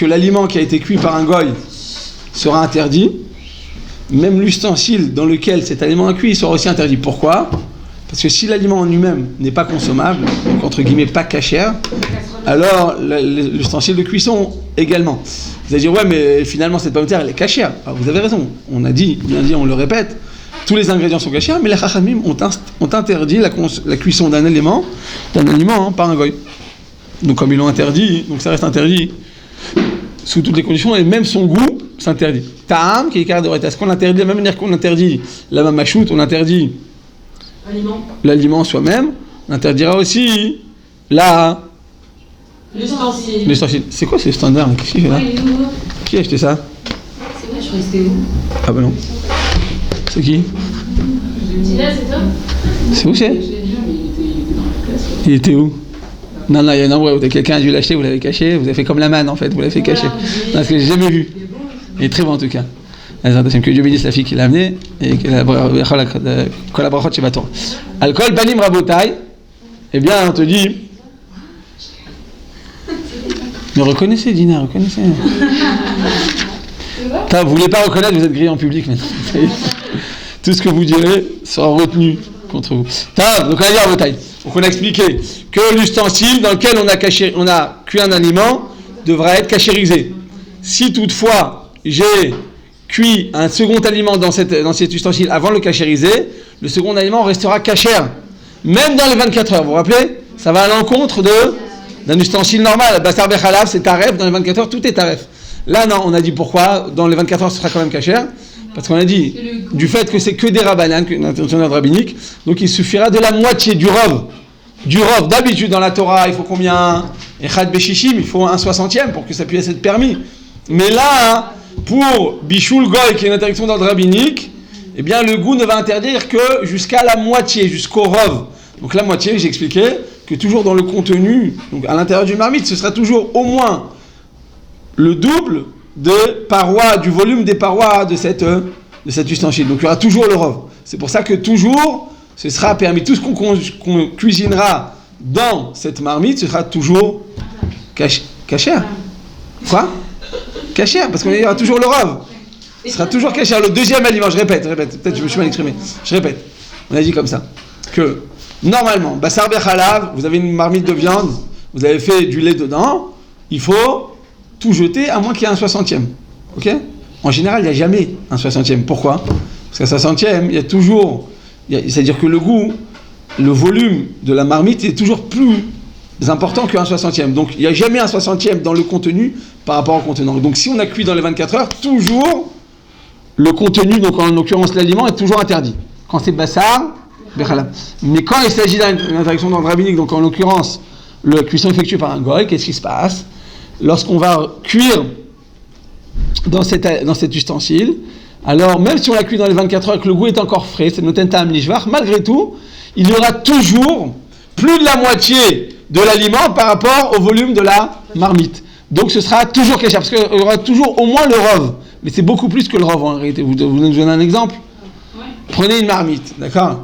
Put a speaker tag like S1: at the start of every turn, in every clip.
S1: que l'aliment qui a été cuit par un goy sera interdit, même l'ustensile dans lequel cet aliment est cuit sera aussi interdit. Pourquoi ? Parce que si l'aliment en lui-même n'est pas consommable, donc entre guillemets pas cachère, alors l'ustensile de cuisson également. Vous allez dire, ouais, mais finalement cette pomme de terre, elle est cachère. Alors, vous avez raison, on a dit, bien dit, on le répète, tous les ingrédients sont cachères, mais les Chachamim ont interdit la cuisson d'un aliment par un goy. Donc comme ils l'ont interdit, donc ça reste interdit sous toutes les conditions, et même son goût s'interdit. Ta'am, qui est carré de est-ce qu'on interdit de la même manière qu'on interdit la mamachout, on interdit l'aliment soi-même, on interdira aussi l'ustensile. C'est quoi ce standard? Qu'est-ce qu'il fait là? Qui a acheté ça?
S2: C'est vrai, je crois que c'était où?
S1: Ah bah non. C'est qui?
S2: Tina, c'est toi?
S1: C'est où c'est?
S2: Je l'ai dit, mais il était dans la classe.
S1: Il était où? Non, il y a un endroit où quelqu'un a dû l'acheter, vous l'avez caché, vous avez fait comme la manne en fait, vous l'avez fait cacher. Non, parce que j'ai jamais vu. Il est très bon en tout cas. Que Dieu bénisse la fille qui l'a amené et que la collaboration chez Bator. Alcool, banim rabotai. Eh bien, on te dit. Mais reconnaissez, Dina, reconnaissez. Vous voulez pas reconnaître, vous êtes grillé en public maintenant. Tout ce que vous direz sera retenu contre vous. Donc on a dit rabotai. Donc on a expliqué que l'ustensile dans lequel on a cuit un aliment devra être cachérisé. Si toutefois j'ai cuit un second aliment dans cet ustensile avant de le cachériser, le second aliment restera cachère. Même dans les 24 heures, vous vous rappelez? Ça va à l'encontre d'un ustensile normal. Bassar bechalav, c'est taref, dans les 24 heures, tout est taref. Là, non, on a dit pourquoi, dans les 24 heures, ce sera quand même cachère. Parce qu'on a dit, du fait que c'est que des rabbanan, une intention rabbinique, donc il suffira de la moitié du rov. Du rov, d'habitude dans la Torah, il faut combien? Echad beshishim, il faut 1/60 pour que ça puisse être permis. Mais là, pour Bishul Goy, qui est une interdiction d'ordre rabbinique, eh bien le goût ne va interdire que jusqu'à la moitié, jusqu'au rov. Donc la moitié, j'ai expliqué que toujours dans le contenu, donc à l'intérieur du marmite, ce sera toujours au moins le double du volume des parois de cet ustensile. Donc il y aura toujours le rov. C'est pour ça que toujours, ce sera permis. Tout ce qu'on cuisinera dans cette marmite, ce sera toujours cachère. Quoi? Cachère, parce qu'il y aura toujours le rov. Ce sera toujours cachère. Le deuxième aliment, je répète, peut-être je me suis mal exprimé. Je répète. On a dit comme ça que normalement, bassar bechalav, vous avez une marmite de viande, vous avez fait du lait dedans, il faut tout jeter à moins qu'il y ait 1/60. Ok? En général, il n'y a jamais 1/60. Pourquoi? Parce qu'à 1/60, il y a toujours, c'est-à-dire que le goût, le volume de la marmite est toujours plus important que 1/60. Donc il n'y a jamais 1/60 dans le contenu par rapport au contenant. Donc si on a cuit dans les 24 heures, toujours le contenu, donc en l'occurrence l'aliment, est toujours interdit. Quand c'est bassar, mais quand il s'agit d'une interdiction d'ordre rabbinique, donc en l'occurrence la cuisson effectuée par un goy, qu'est-ce qui se passe? Lorsqu'on va cuire dans cet ustensile, alors même si on l'a cuit dans les 24 heures et que le goût est encore frais, c'est noten ta'am lishvar, malgré tout, il y aura toujours plus de la moitié de l'aliment par rapport au volume de la marmite. Donc ce sera toujours caché, parce qu'il y aura toujours au moins le rov. Mais c'est beaucoup plus que le rov en réalité. Vous nous donnez un exemple? Prenez une marmite, d'accord?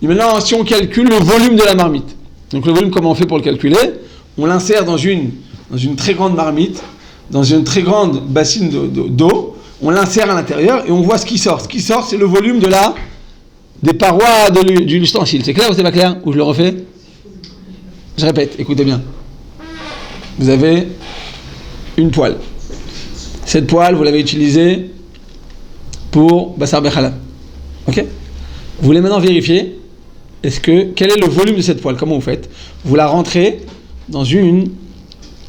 S1: Et maintenant, si on calcule le volume de la marmite, donc le volume, comment on fait pour le calculer? On l'insère dans une très grande marmite, dans une très grande bassine d'eau, on l'insère à l'intérieur et on voit ce qui sort. Ce qui sort, c'est le volume des parois de l'ustensile. C'est clair ou c'est pas clair? Ou je le refais? Je répète, écoutez bien. Vous avez une poêle. Cette poêle, vous l'avez utilisée pour bassar bechalav. Ok? Vous voulez maintenant vérifier quel est le volume de cette poêle? Comment vous faites? Vous la rentrez dans une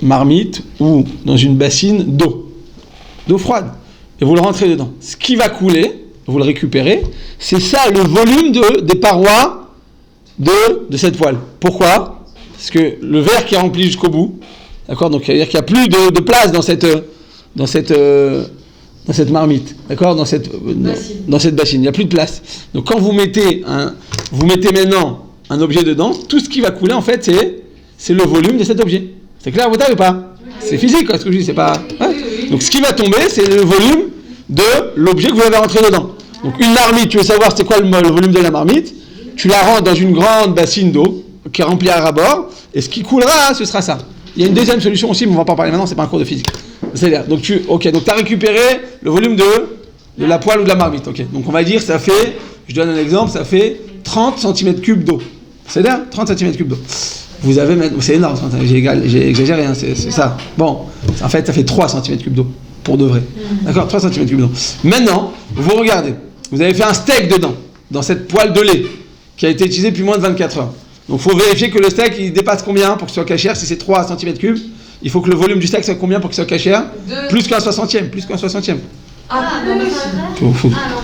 S1: marmite ou dans une bassine d'eau froide, et vous le rentrez dedans. Ce qui va couler, vous le récupérez, c'est ça le volume des parois de cette poêle. Pourquoi? Parce que le verre qui est rempli jusqu'au bout, d'accord, donc c'est-à-dire qu'il n'y a plus de place dans cette marmite, d'accord, dans cette bassine, il n'y a plus de place. Donc quand vous mettez maintenant un objet dedans, tout ce qui va couler en fait c'est le volume de cet objet. C'est clair, vous savez ou pas? C'est physique, quoi, ce que je dis, c'est pas. Ouais. Donc ce qui va tomber, c'est le volume de l'objet que vous avez rentré dedans. Donc une marmite, tu veux savoir c'est quoi le volume de la marmite? Tu la rentres dans une grande bassine d'eau qui est remplie à ras-bord, et ce qui coulera, ce sera ça. Il y a une deuxième solution aussi, mais on ne va pas en parler maintenant, c'est pas un cours de physique. C'est-à-dire, donc tu as récupéré le volume de la poêle ou de la marmite. Ok. Donc on va dire, ça fait, je donne un exemple, ça fait 30 cm3 d'eau. C'est-à-dire 30 cm3 d'eau. Vous avez maintenant, c'est énorme, j'ai exagéré, hein, c'est ça. Bon, en fait, ça fait 3 cm3 d'eau, pour de vrai. D'accord, 3 cm3 d'eau. Maintenant, vous regardez, vous avez fait un steak dedans, dans cette poêle de lait, qui a été utilisée depuis moins de 24 heures. Donc il faut vérifier que le steak, il dépasse combien pour qu'il soit cachère. Si c'est 3 cm3, il faut que le volume du steak soit combien pour qu'il soit cachère. Plus qu'un 60e, plus qu'un 60e.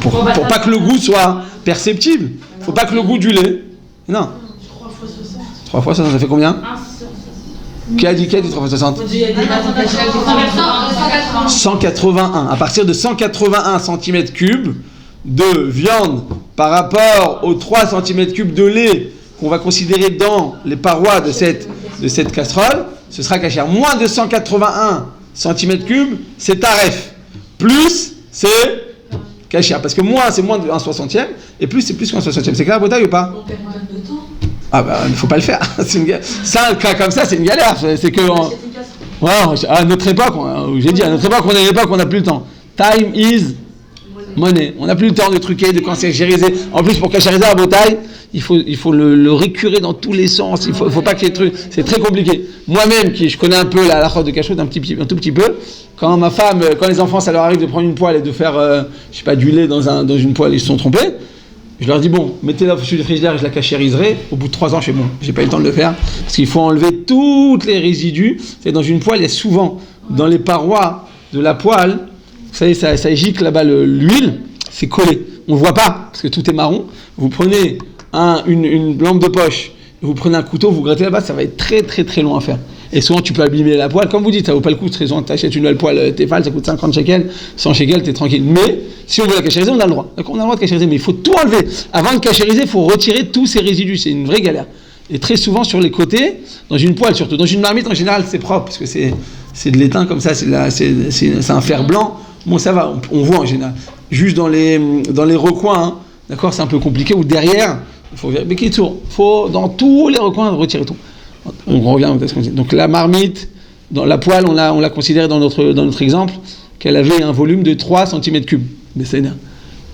S1: Pour pas que le goût soit perceptible. Faut pas que le goût du lait. Non. 3 fois 60, ça fait combien? Qui a dit 3 fois 60? 181. À partir de 181 cm3 de viande par rapport aux 3 cm3 de lait qu'on va considérer dans les parois de cette casserole, ce sera cachère. Moins de 181 cm3, c'est taref. Plus, c'est cachère. Parce que moins, c'est moins d'un 60e, et plus, c'est plus qu'un 60e. C'est clair, Botaï, ou pas?
S3: On perd pas de temps.
S1: Ah bah, il ne faut pas le faire. Ça, un cas comme ça, c'est une galère. C'est que... à notre époque, j'ai dit, à notre époque, on n'a plus le temps. Time is money. On n'a plus le temps de truquer, de cachériser. En plus, pour cachériser à Botaï, il faut le récurer dans tous les sens. Il faut pas qu'il y ait de trucs. C'est très compliqué. Moi-même, je connais un peu la route de cachot un tout petit peu. Quand ma femme, quand les enfants, ça leur arrive de prendre une poêle et de faire, du lait dans une poêle, ils se sont trompés. Je leur dis, bon, mettez-la sur le frigidaire et je la cachériserai. Au bout de 3 ans, je fais bon, j'ai pas eu le temps de le faire. Parce qu'il faut enlever toutes les résidus. C'est dans une poêle, il y a souvent, dans les parois de la poêle, vous savez, ça gicle là-bas l'huile, c'est collé. On ne voit pas, parce que tout est marron. Vous prenez une lampe de poche, vous prenez un couteau, vous grattez là-bas, ça va être très très très long à faire. Et souvent, tu peux abîmer la poêle. Comme vous dites, ça vaut pas le coup, tu achètes une nouvelle poêle Tefal, ça coûte 50 shekels, 100 shekels, t'es tranquille. Mais, si on veut la cachériser, on a le droit. Donc, on a le droit de cachériser, mais il faut tout enlever. Avant de cachériser, il faut retirer tous ces résidus. C'est une vraie galère. Et très souvent, sur les côtés, dans une poêle surtout, dans une marmite, en général, c'est propre, parce que c'est de l'étain comme ça, c'est un fer blanc. Bon, ça va, on voit en général. Juste dans les recoins, hein, d'accord, c'est un peu compliqué, ou derrière, il faut vérifier. Mais faut dans tous les recoins retirer tout. On revient à ce qu'on dit. Donc la marmite, dans la poêle, on l'a considéré dans notre exemple, qu'elle avait un volume de 3 cm3. Mais c'est énorme.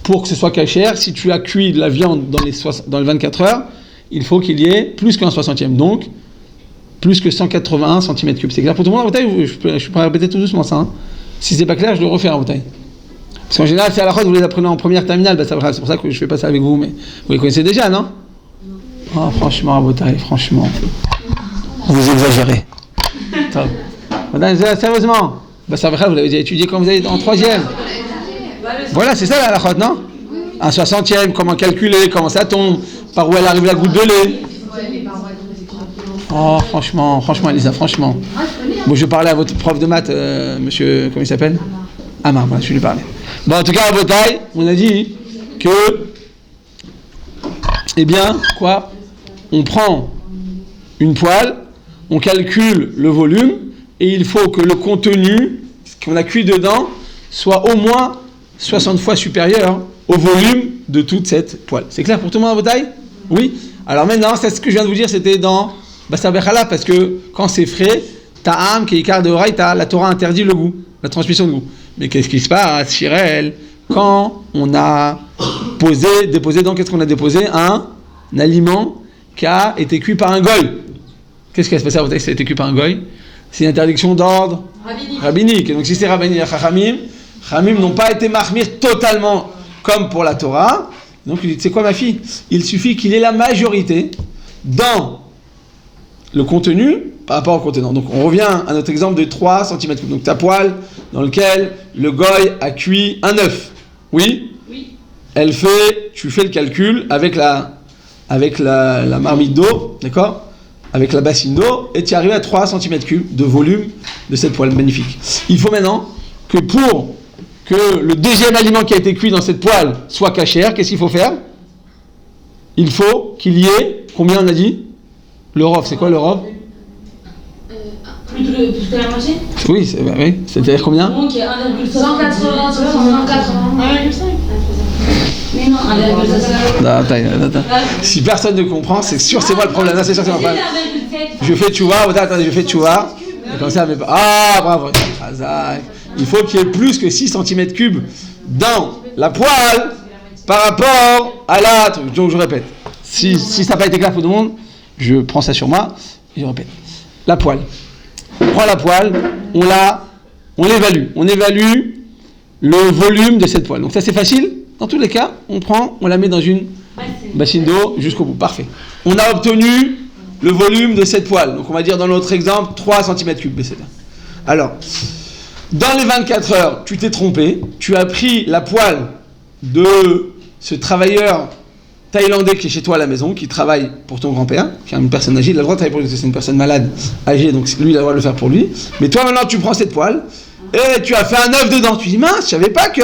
S1: Pour que ce soit cachère, si tu as cuit de la viande dans les 24 heures, il faut qu'il y ait plus qu'un 60e. Donc, plus que 181 cm3. C'est clair pour tout le monde en bataille? Je peux répéter tout doucement ça. Hein. Si c'est pas clair, je le refais en bataille. Parce qu'en général, c'est à la fois, vous les apprenez en première terminale, c'est pour ça que je fais pas ça avec vous, mais vous les connaissez déjà, non? Oh, franchement, à bataille, franchement. Vous exagérez. Sérieusement, vous l'avez déjà étudié quand vous êtes en 3e. Voilà, c'est ça la halachot, non? Un 60e, comment calculer, comment ça tombe, par où elle arrive la goutte de lait. Oh, franchement, Elisa, franchement. Bon, je parlais à votre prof de maths, monsieur, comment il s'appelle? Amar, voilà, je lui parlais. Bon, en tout cas, à Botaï, on a dit que, eh bien, quoi? On prend une poêle, on calcule le volume, et il faut que le contenu, ce qu'on a cuit dedans, soit au moins 60 fois supérieur au volume de toute cette poêle. C'est clair pour tout le monde à Botaï? Oui. Alors maintenant, c'est ce que je viens de vous dire, c'était dans Bassar Bechala, parce que quand c'est frais, Ta'am, Keikar de Horaï, la Torah interdit le goût, la transmission de goût. Mais qu'est-ce qui se passe, Shirel, quand on a déposé, donc qu'est-ce qu'on a déposé? Un aliment qui a été cuit par un goy. Qu'est-ce qui va se passer à Botaï si ça a été cuit par un goy? C'est une interdiction d'ordre rabbinique. Et donc si c'est rabbinique, Chachamim n'ont pas été mahmir totalement comme pour la Torah. Donc il dit, c'est quoi ma fille? Il suffit qu'il ait la majorité dans le contenu par rapport au contenant. Donc on revient à notre exemple de 3 cm. Donc ta poêle dans lequel le goy a cuit un œuf. Oui. Tu fais le calcul avec la marmite d'eau, d'accord? Avec la bassine d'eau, et tu arrives à 3 cm3 de volume de cette poêle magnifique. Il faut maintenant que pour que le deuxième aliment qui a été cuit dans cette poêle soit cachère, qu'est-ce qu'il faut faire? Il faut qu'il y ait, combien on a dit? Le rov, c'est quoi le rov?
S2: Plus que la moitié?
S1: Oui, c'est-à-dire combien?
S2: Donc il y a 1,180, 1,5. Mais non, 1,5.
S1: Attends. Si personne ne comprend, c'est sûr, c'est moi le problème. Là, c'est sûr, c'est moi le problème. Je fais tchouva, attendez, je fais tchouva. Et comme ça, mais pas. Ah, bravo. Il faut qu'il y ait plus que 6 cm3 dans la poêle par rapport à la. Donc je répète. Si ça n'a pas été clair pour tout le monde, je prends ça sur moi et je répète. La poêle. On prend la poêle, on l'évalue. On évalue le volume de cette poêle. Donc ça c'est facile. Dans tous les cas, on la met dans une bassine d'eau jusqu'au bout. Parfait. On a obtenu le volume de cette poêle. Donc on va dire dans notre exemple 3 cm3. Alors, dans les 24 heures, tu t'es trompé. Tu as pris la poêle de ce travailleur thaïlandais qui est chez toi à la maison, qui travaille pour ton grand-père, qui est une personne âgée. Il a le droit de travailler pour lui, c'est une personne malade, âgée, donc lui il a le droit de le faire pour lui. Mais toi maintenant tu prends cette poêle et tu as fait un œuf dedans. Tu dis mince, je savais pas que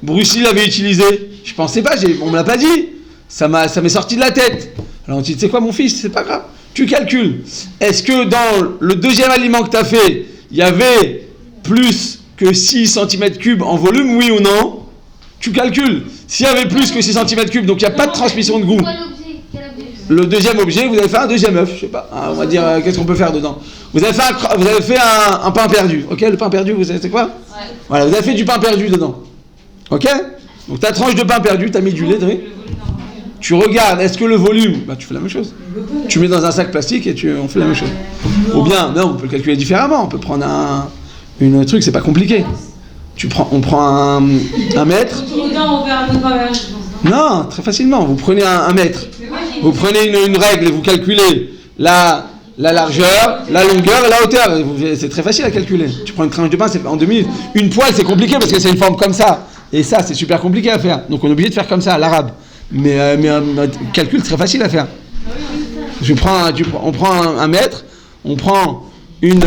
S1: Bruce Lee l'avait utilisé. Je pensais pas, on me l'a pas dit. Ça m'est sorti de la tête. Alors on dit, tu sais quoi mon fils, c'est pas grave. Tu calcules. Est-ce que dans le deuxième aliment que tu as fait, il y avait plus que 6 cm3 en volume, oui ou non? Tu calcules. S'il y avait plus que 6 cm3, donc il n'y a pas de transmission de goût. Le deuxième objet, vous avez fait un deuxième œuf, je sais pas. On va dire, qu'est-ce qu'on peut faire dedans? Vous avez fait un pain perdu. Ok, le pain perdu, vous savez c'est quoi? Ouais. Voilà, vous avez fait du pain perdu dedans. Ok? Donc ta tranche de pain perdu, tu as mis du lait, tu regardes, est-ce que le volume, bah tu fais la même chose. Tu mets dans un sac plastique et on fait la même chose. Ou bien, non, on peut le calculer différemment. On peut prendre une truc, c'est pas compliqué. On prend un mètre. Non, très facilement. Vous prenez un mètre. Vous prenez une règle et vous calculez la largeur, la longueur et la hauteur. C'est très facile à calculer. Tu prends une tranche de pain, c'est en 2 minutes. Une poêle, c'est compliqué parce que c'est une forme comme ça. Et ça, c'est super compliqué à faire. Donc on est obligé de faire comme ça, à l'arabe. Mais un calcul très facile à faire. On prend un mètre, on prend une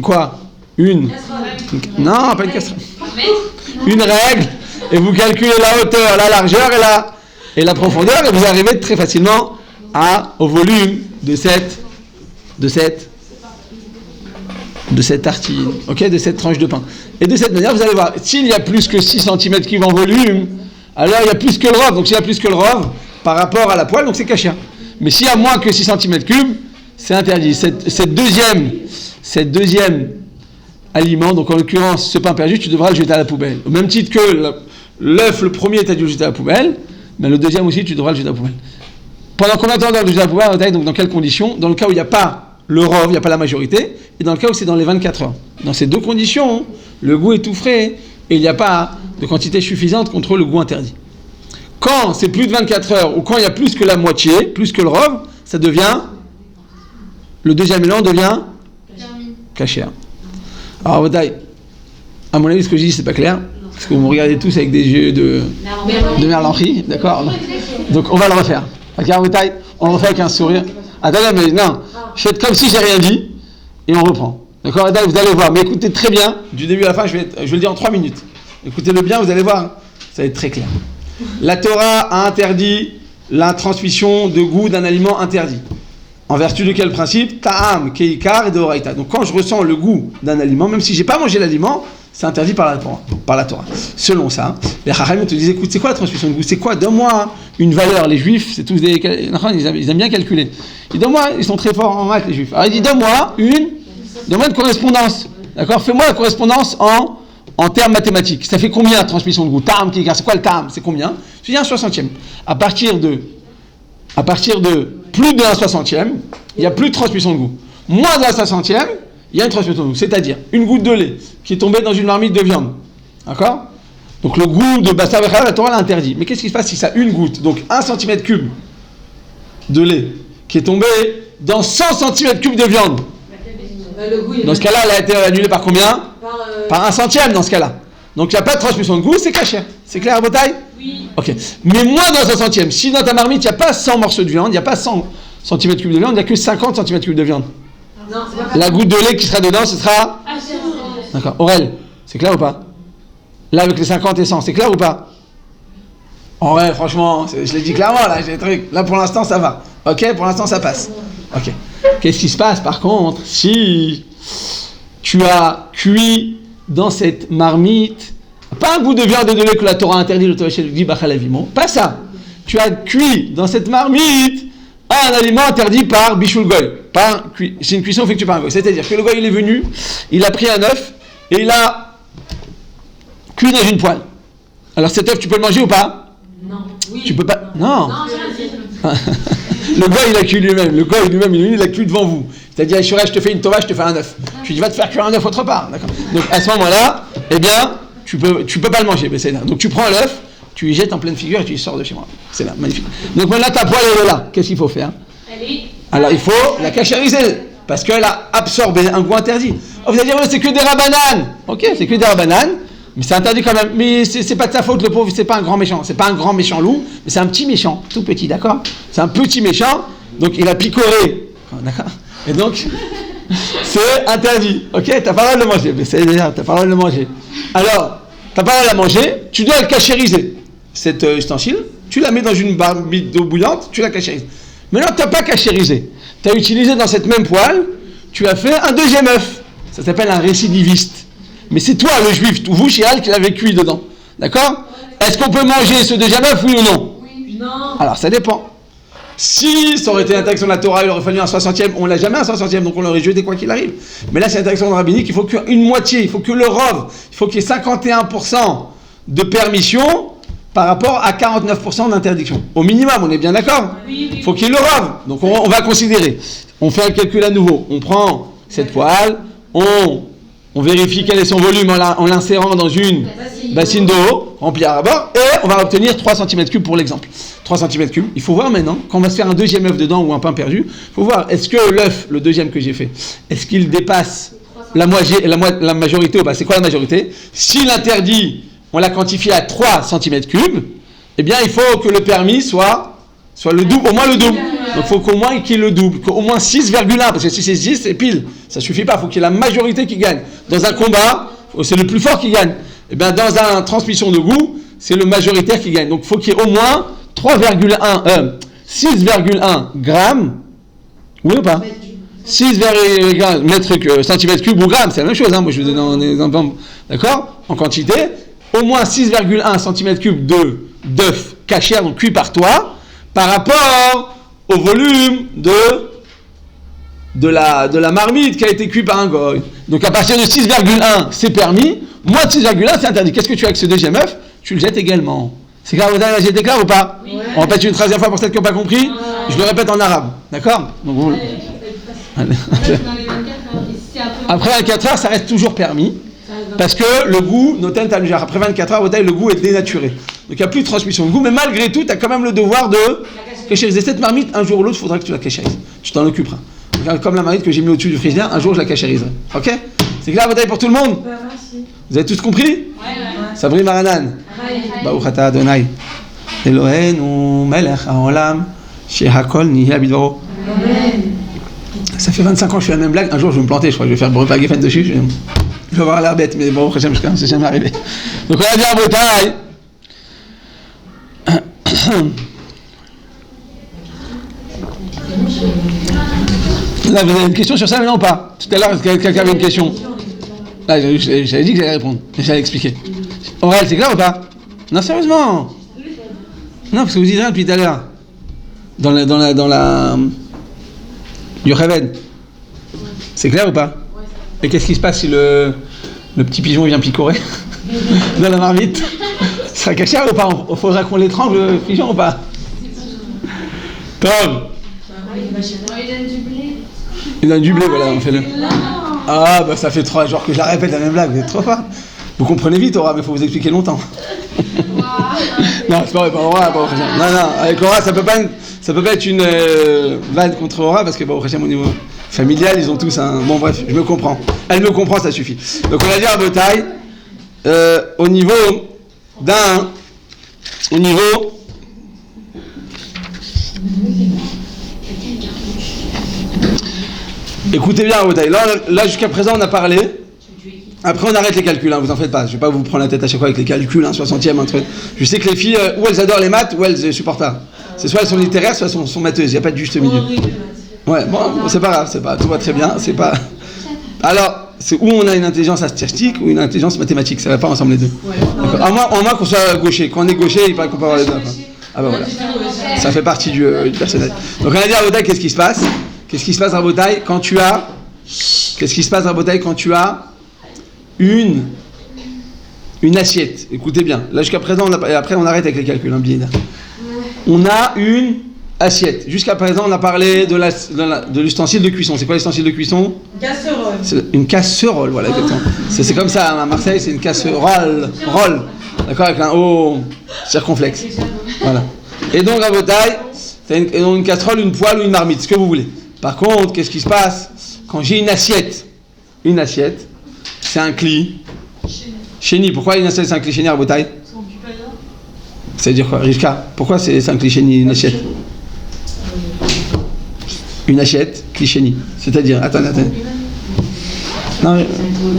S1: quoi? Non, pas une casserole. Une règle, et vous calculez la hauteur, la largeur et la profondeur, et vous arrivez très facilement au volume de cette tartine, ok, de cette tranche de pain. Et de cette manière, vous allez voir, s'il y a plus que 6 cm3 en volume, alors il y a plus que le rov. Donc s'il y a plus que le rov par rapport à la poêle, donc c'est caché. Mais s'il y a moins que 6 cm3, c'est interdit. Cette deuxième aliment, donc en l'occurrence ce pain perdu, tu devras le jeter à la poubelle. Au même titre que l'œuf, le premier, tu as dû le jeter à la poubelle, mais le deuxième aussi, tu devras le jeter à la poubelle. Pendant combien de temps on doit le jeter à la poubelle? Donc dans quelles conditions? Dans le cas où il n'y a pas le rov, il n'y a pas la majorité, et dans le cas où c'est dans les 24 heures. Dans ces deux conditions, le goût est tout frais, et il n'y a pas de quantité suffisante contre le goût interdit. Quand c'est plus de 24 heures, ou quand il y a plus que la moitié, plus que le rov, ça devient, le deuxième élément devient caché. Alors, à mon avis, ce que je dis, c'est pas clair, parce que vous me regardez tous avec des yeux de merlanchi, d'accord? Donc, on va le refaire. On le refait avec un sourire. Attendez, mais non, faites comme si j'ai rien dit, et on reprend. D'accord? Vous allez voir, mais écoutez très bien, du début à la fin, je vais le dire en 3 minutes. Écoutez-le bien, vous allez voir, ça va être très clair. La Torah a interdit la transmission de goût d'un aliment interdit. En vertu de quel principe? Ta'am, keikar et deoraita. Donc quand je ressens le goût d'un aliment, même si je n'ai pas mangé l'aliment, c'est interdit par la Torah. Selon ça, les Chachamim te disent, écoute, c'est quoi la transmission de goût? C'est quoi? Donne-moi une valeur. Les Juifs, c'est tous des... Ils aiment bien calculer. Ils sont très forts en maths, les Juifs. Alors il dit, donne-moi une correspondance. D'accord? Fais-moi la correspondance en termes mathématiques. Ça fait combien la transmission de goût? Ta'am, keikar, c'est quoi le ta'am? C'est combien? Je dis un 60e. À partir de plus de 1/60e, il n'y a plus de transmission de goût. Moins de 1/60e, il y a une transmission de goût. C'est-à-dire une goutte de lait qui est tombée dans une marmite de viande. D'accord? Donc le goût de Bassar Vechal, la Torah l'interdit. Mais qu'est-ce qui se passe si ça a une goutte, donc 1 cm3 de lait, qui est tombé dans 100 cm3 de viande? Dans ce cas-là, elle a été annulée par combien? Par 1/100e dans ce cas-là. Donc il n'y a pas de transmission de goût, c'est caché. C'est clair, Botaï? Oui. Ok. Mais moins d'un 1/100e. Si dans ta marmite, il n'y a pas 100 morceaux de viande, il n'y a pas 100 cm3 de viande, il n'y a que 50 cm3 de viande. Non, la goutte de lait qui sera dedans, ce sera... D'accord. Aurel, c'est clair ou pas? Là, avec les 50 et 100, c'est clair ou pas? Ouais, franchement, je l'ai dit clairement, là, j'ai des trucs. Là, pour l'instant, ça va. Ok, pour l'instant, ça passe. Ok. Qu'est-ce qui se passe, par contre, si tu as cuit dans cette marmite, pas un goût de viande et de lait que la Torah interdit, le Torah dit Bachal Avimo, pas ça. Tu as cuit dans cette marmite un aliment interdit par Bishul Goy. C'est une cuisson effectuée par un Goy. C'est-à-dire que le Goy, il est venu, il a pris un œuf et il a cuit dans une poêle. Alors cet œuf, tu peux le manger ou pas?
S2: Non. Oui.
S1: Tu peux pas. Non.
S2: Non,
S1: Le Goy, il a cuit lui-même. Le Goy lui-même, il a cuit devant vous. C'est-à-dire, je te fais une tova, je te fais un œuf. Tu dis, va te faire cuire un œuf autre part. D'accord. Donc à ce moment-là, eh bien, tu peux pas le manger. Mais c'est là. Donc tu prends l'œuf, tu y jettes en pleine figure et tu y sors de chez moi. C'est là, magnifique. Donc maintenant, ta poêle elle est là. Qu'est-ce qu'il faut faire? Alors il faut la cachériser. Parce qu'elle a absorbé un goût interdit. Oh, vous allez dire, ouais, c'est que des rabananes. Ok, c'est que des rabananes. Mais c'est interdit quand même. Mais c'est pas de sa faute, le pauvre, c'est pas un grand méchant. C'est pas un grand méchant loup, mais c'est un petit méchant, tout petit, d'accord? C'est un petit méchant, donc il a picoré. D'accord? Et donc, c'est interdit. Ok? T'as pas le droit de le manger. Mais c'est déjà, t'as pas le droit de le manger. Alors, t'as pas le droit de la manger, tu dois le cachériser. Cet ustensile, tu la mets dans une marmite d'eau bouillante, tu la cachérises. Maintenant, t'as pas cachérisé. T'as utilisé dans cette même poêle, tu as fait un deuxième œuf. Ça s'appelle un récidiviste. Mais c'est toi, le juif, vous, Chiral, qui l'avez cuit dedans. D'accord? Est-ce qu'on peut manger ce deuxième œuf, oui ou non?
S2: Oui. Non.
S1: Alors, ça dépend. Si ça aurait été l'interdiction de la Torah, il aurait fallu un 60e, on l'a jamais un 60e, donc on l'aurait jeté quoi qu'il arrive. Mais là, c'est l'interdiction de rabbinique, il faut qu'une moitié, il faut que le rov, il faut qu'il y ait 51% de permission par rapport à 49% d'interdiction. Au minimum, on est bien d'accord?
S2: Oui.
S1: Il faut qu'il y ait le rov. Donc on va considérer. On fait un calcul à nouveau. On prend cette poêle, on vérifie quel est son volume en l'insérant dans une bassine d'eau remplie à ras-bord et on va obtenir 3 cm3 pour l'exemple. 3 cm3. Il faut voir maintenant, quand on va se faire un deuxième œuf dedans ou un pain perdu, il faut voir, est-ce que l'œuf, le deuxième que j'ai fait, est-ce qu'il dépasse la majorité ou pas? C'est quoi la majorité? Si l'interdit, on l'a quantifié à 3 cm3, eh bien il faut que le permis soit le double, au moins le double. Donc il faut qu'au moins qu'il y ait le double, qu'au moins 6,1, parce que si c'est 10, c'est pile. Ça ne suffit pas, il faut qu'il y ait la majorité qui gagne. Dans un combat, c'est le plus fort qui gagne. Et bien dans une transmission de goût, c'est le majoritaire qui gagne. Donc il faut qu'il y ait au moins 6,1 grammes, oui ou pas? 6,1 centimètres cubes ou grammes, c'est la même chose, hein. Moi je vous donne un exemple, d'accord? En quantité, au moins 6,1 cm3 d'œufs cachers, donc cuits par toi, par rapport au volume de la marmite qui a été cuite par un goy. Donc à partir de 6,1, c'est permis, moins de 6,1, c'est interdit. Qu'est-ce que tu fais avec ce deuxième œuf? Tu le jettes également. C'est clair, j'ai été clair ou pas?
S2: Oui.
S1: On répète une 13e fois pour celles qui n'ont pas compris. Je le répète en arabe, d'accord? Donc, après 24 heures, ça reste toujours permis. Parce que le goût, noten talujar, après 24 heures, le goût est dénaturé. Donc il n'y a plus de transmission de goût, mais malgré tout, tu as quand même le devoir de cachériser cette marmite. Un jour ou l'autre, il faudra que tu la cachérises. Tu t'en occuperas. Donc, comme la marmite que j'ai mis au-dessus du frigidaire, un jour je la cachériserai. Ok? C'est clair, bataille pour tout le monde? Vous avez tous compris?
S2: Ouais.
S1: Sabri Maranan. Baruch ata Adonai. Eloheinu melech haolam, shehakol nihi bidvaro. Ça fait 25 ans que je fais la même blague. Un jour, je vais me planter, je crois que je vais faire repas Geffen dessus. Je vais avoir l'air bête, mais bon, c'est jamais arrivé. Donc, on va dire bataille. Là, vous avez une question sur ça maintenant ou pas? Tout à l'heure, quelqu'un avait une question. Là, j'avais dit que j'allais répondre, j'allais expliquer. Aurel, c'est clair ou pas? Non, sérieusement. Non, parce que vous dites rien depuis tout à l'heure. Dans la Yocheved. C'est clair ou pas? Et qu'est-ce qui se passe si le petit pigeon vient picorer dans la marmite? Ce sera caché ou pas? Il faudra qu'on l'étrangle le pigeon ou pas? Tom. Il donne du blé, voilà, on fait le. Ah, bah ça fait 3 jours que je la répète la même blague, vous êtes trop fort. Vous comprenez vite, Aura, mais il faut vous expliquer longtemps. Non, c'est pas vrai, pas Aura, pas Aura. Non, avec Aura, ça peut pas être une vanne contre Aura, parce que au niveau familial, ils ont tous un. Bon, bref, je me comprends. Elle me comprend, ça suffit. Donc, on va dire à Betaille, au niveau. Écoutez bien, Betaille. Là, jusqu'à présent, on a parlé. Après, on arrête les calculs, hein, vous en faites pas. Je vais pas vous prendre la tête à chaque fois avec les calculs, un 60e, un truc. Je sais que les filles, ou elles adorent les maths, ou elles supportent pas. C'est soit elles sont littéraires, soit elles sont matheuses. Il n'y a pas de juste milieu. Ouais, bon, c'est pas grave, tout va très bien. C'est pas. Alors, c'est où on a une intelligence statistique ou une intelligence mathématique. Ça va pas ensemble les deux. À moins qu'on soit gaucher. Quand on est gaucher, il paraît qu'on peut avoir les deux. Ah bah voilà. Ça fait partie du personnel. Donc on a dit à Rabotai, qu'est-ce qui se passe? Qu'est-ce qui se passe à Rabotai quand tu as... Qu'est-ce qui se passe à Rabotai quand tu as une assiette? Écoutez bien. Là jusqu'à présent, après on arrête avec les calculs. Hein, on a une assiette. Jusqu'à présent, on a parlé de l'ustensile de cuisson. C'est quoi l'ustensile de cuisson?
S3: Casserole.
S1: C'est une casserole, voilà, exactement. C'est comme ça, hein, à Marseille, c'est une casserole. Roll. D'accord, avec un haut circonflexe. Voilà. Et donc, à Rabotai, c'est une casserole, une poêle ou une marmite, ce que vous voulez. Par contre, qu'est-ce qui se passe quand j'ai une assiette, c'est un cli. Chéni. Pourquoi une assiette, c'est un cli chéni à Rabotai? Ça veut dire quoi, Rivka? Pourquoi c'est un cli chéni, une assiette? Une assiette, cli chéni. C'est-à-dire, attendez. Non,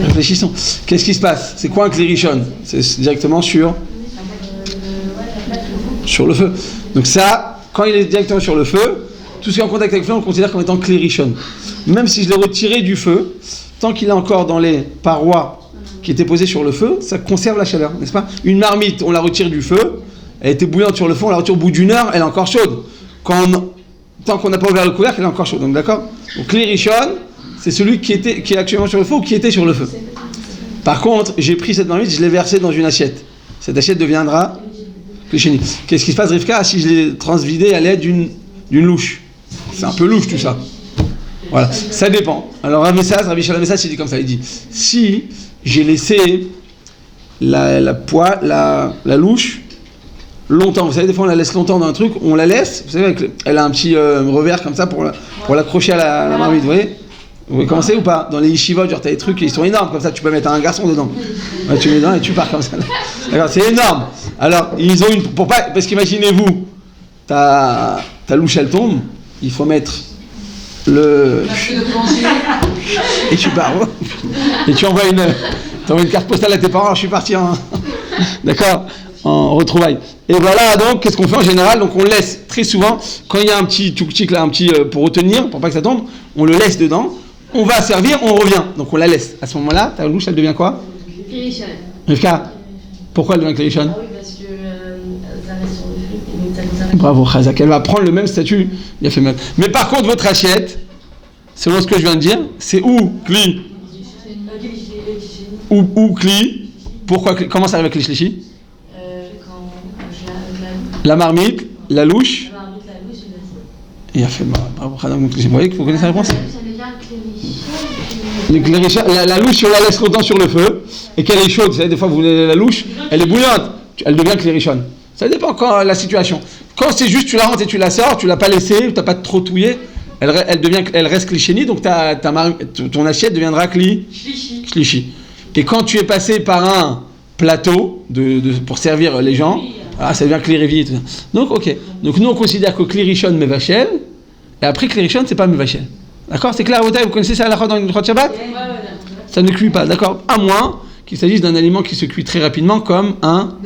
S1: réfléchissons. Qu'est-ce qui se passe? C'est quoi un cli rishon? C'est directement sur le feu. Donc ça, quand il est directement sur le feu, tout ce qui est en contact avec le feu, on le considère comme étant cli rishon. Même si je l'ai retiré du feu, tant qu'il est encore dans les parois qui étaient posées sur le feu, ça conserve la chaleur, n'est-ce pas? Une marmite, on la retire du feu, elle était bouillante sur le feu, on la retire au bout d'une heure, elle est encore chaude. Tant qu'on n'a pas ouvert le couvercle, elle est encore chaude. Donc d'accord? Donc cli rishon, c'est celui qui est actuellement sur le feu ou qui était sur le feu. Par contre, j'ai pris cette marmite, je l'ai versée dans une assiette. Cette assiette deviendra cli chéni. Qu'est-ce qui se passe, Rivka, si je l'ai transvidée à l'aide d'une louche? C'est un peu louche tout ça. Voilà, ça dépend. Alors Rabbi Shalom Message, il dit comme ça, il dit, si j'ai laissé la louche longtemps, vous savez, des fois on la laisse longtemps dans un truc, on la laisse, vous savez, elle a un petit revers comme ça pour l'accrocher à la marmite, vous voyez? Vous voyez comment c'est ou pas? Dans les yeshivot, genre t'as des trucs qui sont énormes, comme ça tu peux mettre un garçon dedans. Ouais, tu mets dedans et tu pars comme ça. D'accord, c'est énorme. Alors, ils ont parce qu'imaginez-vous, ta louche elle tombe, il faut mettre et tu pars. Et tu envoies une carte postale à tes parents, alors je suis parti d'accord, en retrouvailles. Et voilà, donc, qu'est-ce qu'on fait en général? Donc, on laisse très souvent, quand il y a un petit touk-tik là, pour retenir, pour pas que ça tombe, on le laisse dedans, on va servir, on revient. Donc, on la laisse. À ce moment-là, ta louche, elle devient quoi?
S2: Kirishon.
S1: Rivka, pourquoi elle devient Kirishon?
S2: Ah oui, parce que ça reste sur le feu, et donc ça conserve.
S1: Bravo, Khazak, elle va prendre le même statut, il a fait mal. Mais par contre, votre assiette, selon ce que je viens de dire, c'est ou Kli, ou Kli. Pourquoi Kli? Comment ça arrive avec les shlishi? La marmite, la louche. Il a fait mal. Bravo, Khazak. Vous voyez que vous connaissez la réponse? La louche, on la laisse longtemps sur le feu et qu'elle est chaude. Vous savez, des fois, vous voulez la louche, elle est bouillante, elle devient klérichonne. Ça dépend quand la situation. Quand c'est juste, tu la rentres et tu la sors, tu l'as pas laissée, tu n'as pas trop touillé, elle reste klichénie, donc ton assiette deviendra klichi. Et quand tu es passé par un plateau pour servir les gens, ça devient klérivi et tout ça. Donc, ok. Donc, nous, on considère que klérichonne mevachel, et après klérichonne, c'est pas mevachel. D'accord? C'est clair, vous connaissez ça à la fois dans une Chod Shabbat? Ça ne cuit pas, d'accord? À moins qu'il s'agisse d'un aliment qui se cuit très rapidement, comme un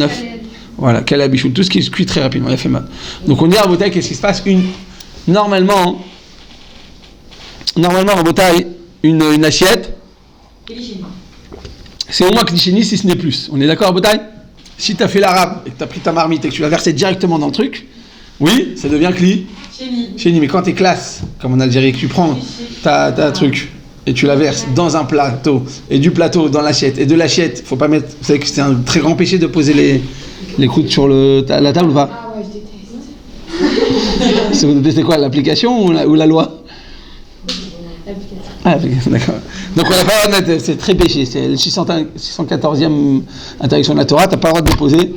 S1: œuf. Voilà, calabichou, tout ce qui se cuit très rapidement, il a fait mal. Donc on dit à Rabotai, qu'est-ce qui se passe? Normalement, Rabotai, une assiette, c'est au moins klisheni si ce n'est plus. On est d'accord, Rabotai? Si tu as fait l'arabe et que tu as pris ta marmite et que tu l'as versée directement dans le truc, oui, ça devient chéni. Mais quand tu es classe, comme en Algérie, que tu prends ta truc et tu la verses dans un plateau, et du plateau dans l'assiette, et de l'assiette, faut pas mettre. Vous savez que c'est un très grand péché de poser les coudes sur la table ou pas?
S3: Ah ouais, je déteste.
S1: Vous détestez quoi, l'application ou la loi? L'application, d'accord. Donc on n'a pas le droit de mettre, c'est très péché, c'est le 614e interdiction de la Torah, tu n'as pas le droit de déposer.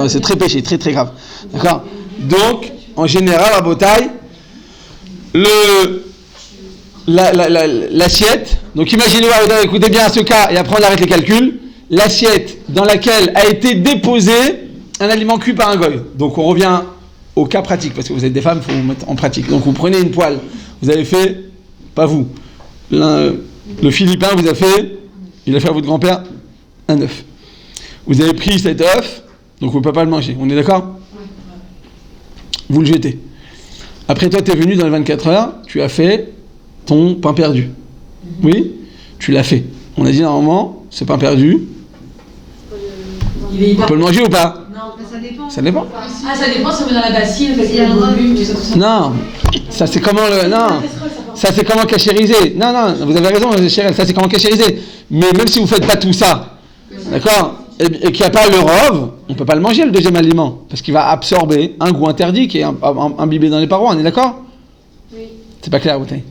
S1: C'est très péché, très très grave. D'accord? Donc, en général, à Rabotai, l'assiette, donc imaginez, écoutez bien ce cas, et après on arrête les calculs, l'assiette dans laquelle a été déposé un aliment cuit par un goy. Donc on revient au cas pratique, parce que vous êtes des femmes, il faut vous mettre en pratique. Donc vous prenez une poêle, vous avez fait, pas vous, le Philippin vous a fait, il a fait à votre grand-père un œuf. Vous avez pris cet œuf, donc vous ne pouvez pas le manger, on est d'accord? Vous le jetez. Après toi, tu es venu dans les 24 heures, tu as fait ton pain perdu. Oui? Tu l'as fait. On a dit normalement, ce pain perdu, on peut le manger ou pas?
S3: Non,
S2: Ça dépend.
S1: Ça dépend.
S2: Ah, ça dépend si on met dans la bassine, parce qu'il y a le volume, tout ça.
S1: Non, ça c'est comment le... Non, ça c'est comment cachériser. Non, vous avez raison, Chérie, ça c'est comment cachériser. Mais même si vous ne faites pas tout ça, d'accord, et qu'il n'y a pas le rov, on ne peut pas le manger le deuxième aliment, parce qu'il va absorber un goût interdit qui est imbibé dans les parois, on est d'accord?
S2: Oui.
S1: C'est pas clair, bouteille.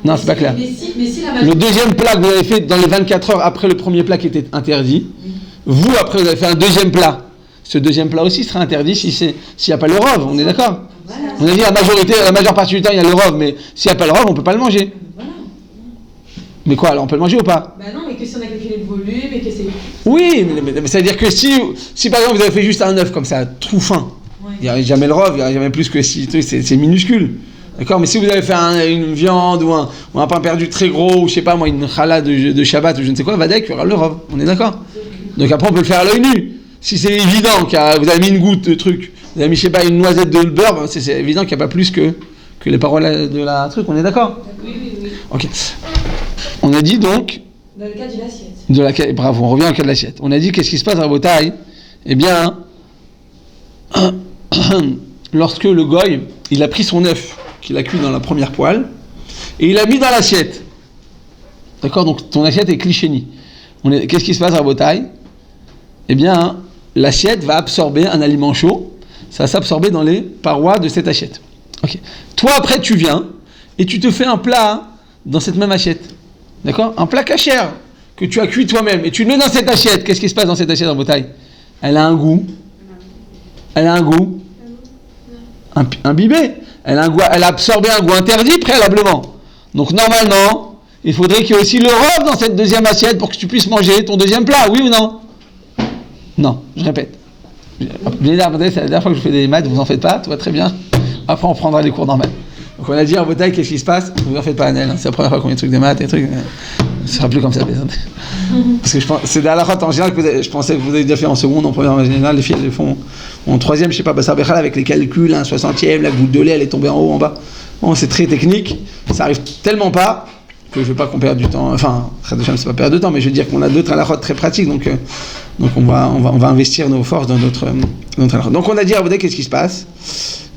S1: Non, c'est pas clair.
S2: Mais si la
S1: Le deuxième plat que vous avez fait dans les 24 heures après le premier plat qui était interdit, vous après vous avez fait un deuxième plat. Ce deuxième plat aussi sera interdit s'il n'y a pas le rov, on est d'accord?
S2: Voilà.
S1: On a dit la majeure partie du temps il y a le rov, mais s'il n'y a pas le rov, on ne peut pas le manger.
S2: Voilà.
S1: Mais quoi, alors on peut le manger ou pas?
S2: Bah non, mais que si on a calculé le volume et que c'est...
S1: Oui, mais ça veut dire que si par exemple vous avez fait juste un œuf comme ça, tout fin, il n'y a jamais le rov, il n'y a jamais plus que si, c'est minuscule. D'accord, mais si vous avez fait une viande ou un pain perdu très gros, ou je sais pas moi, une challah de Shabbat ou je ne sais quoi, vadek, il y aura le rov, on est d'accord? Donc après on peut le faire à l'œil nu. Si c'est évident que vous avez mis une goutte de truc, vous avez mis, je sais pas, une noisette de beurre, ben c'est évident qu'il n'y a pas plus que les paroles de la truc, on est d'accord?
S2: Oui.
S1: Ok. On a dit donc...
S2: Dans le cas d'une assiette.
S1: Bravo, on revient au cas de l'assiette. On a dit qu'est-ce qui se passe à Rabotaï? Eh bien, lorsque le goy, il a pris son œuf, qu'il a cuit dans la première poêle, et il l'a mis dans l'assiette. D'accord? Donc ton assiette est clichénie. Qu'est-ce qui se passe à Rabotaï? Eh bien, l'assiette va absorber un aliment chaud, ça va s'absorber dans les parois de cette assiette. Ok. Toi, après, tu viens et tu te fais un plat dans cette même assiette. D'accord? Un plat cachère que tu as cuit toi-même et tu le mets dans cette assiette. Qu'est-ce qui se passe dans cette assiette en bouteille? Elle a un goût. Elle a un goût. Imbibé. Elle a absorbé un goût interdit préalablement. Donc, normalement, il faudrait qu'il y ait aussi le rov dans cette deuxième assiette pour que tu puisses manger ton deuxième plat, oui ou non? Non, je répète. C'est la dernière fois que je fais des maths, vous en faites pas, tout va très bien. Après, on prendra les cours normaux. Donc, on a dit en bataille, qu'est-ce qui se passe? Vous en faites pas, Annelle. C'est la première fois qu'on y a des trucs des maths, des trucs. Ce sera plus comme ça, parce que je pense, c'est à la fois en général que je pensais que vous avez déjà fait en seconde, en première en général, les filles elles le font en troisième, je sais pas, Bassar Bechal avec les calculs, un 60e, la goutte de lait, elle est tombée en haut, en bas. Bon, c'est très technique, ça arrive tellement pas que je veux pas qu'on perde du temps. Enfin, c'est pas perdre de temps, mais je veux dire qu'on a d'autres halachot très pratiques, donc on va investir nos forces dans d'autres halachot. Donc on a dit à Abodé, qu'est-ce qui se passe?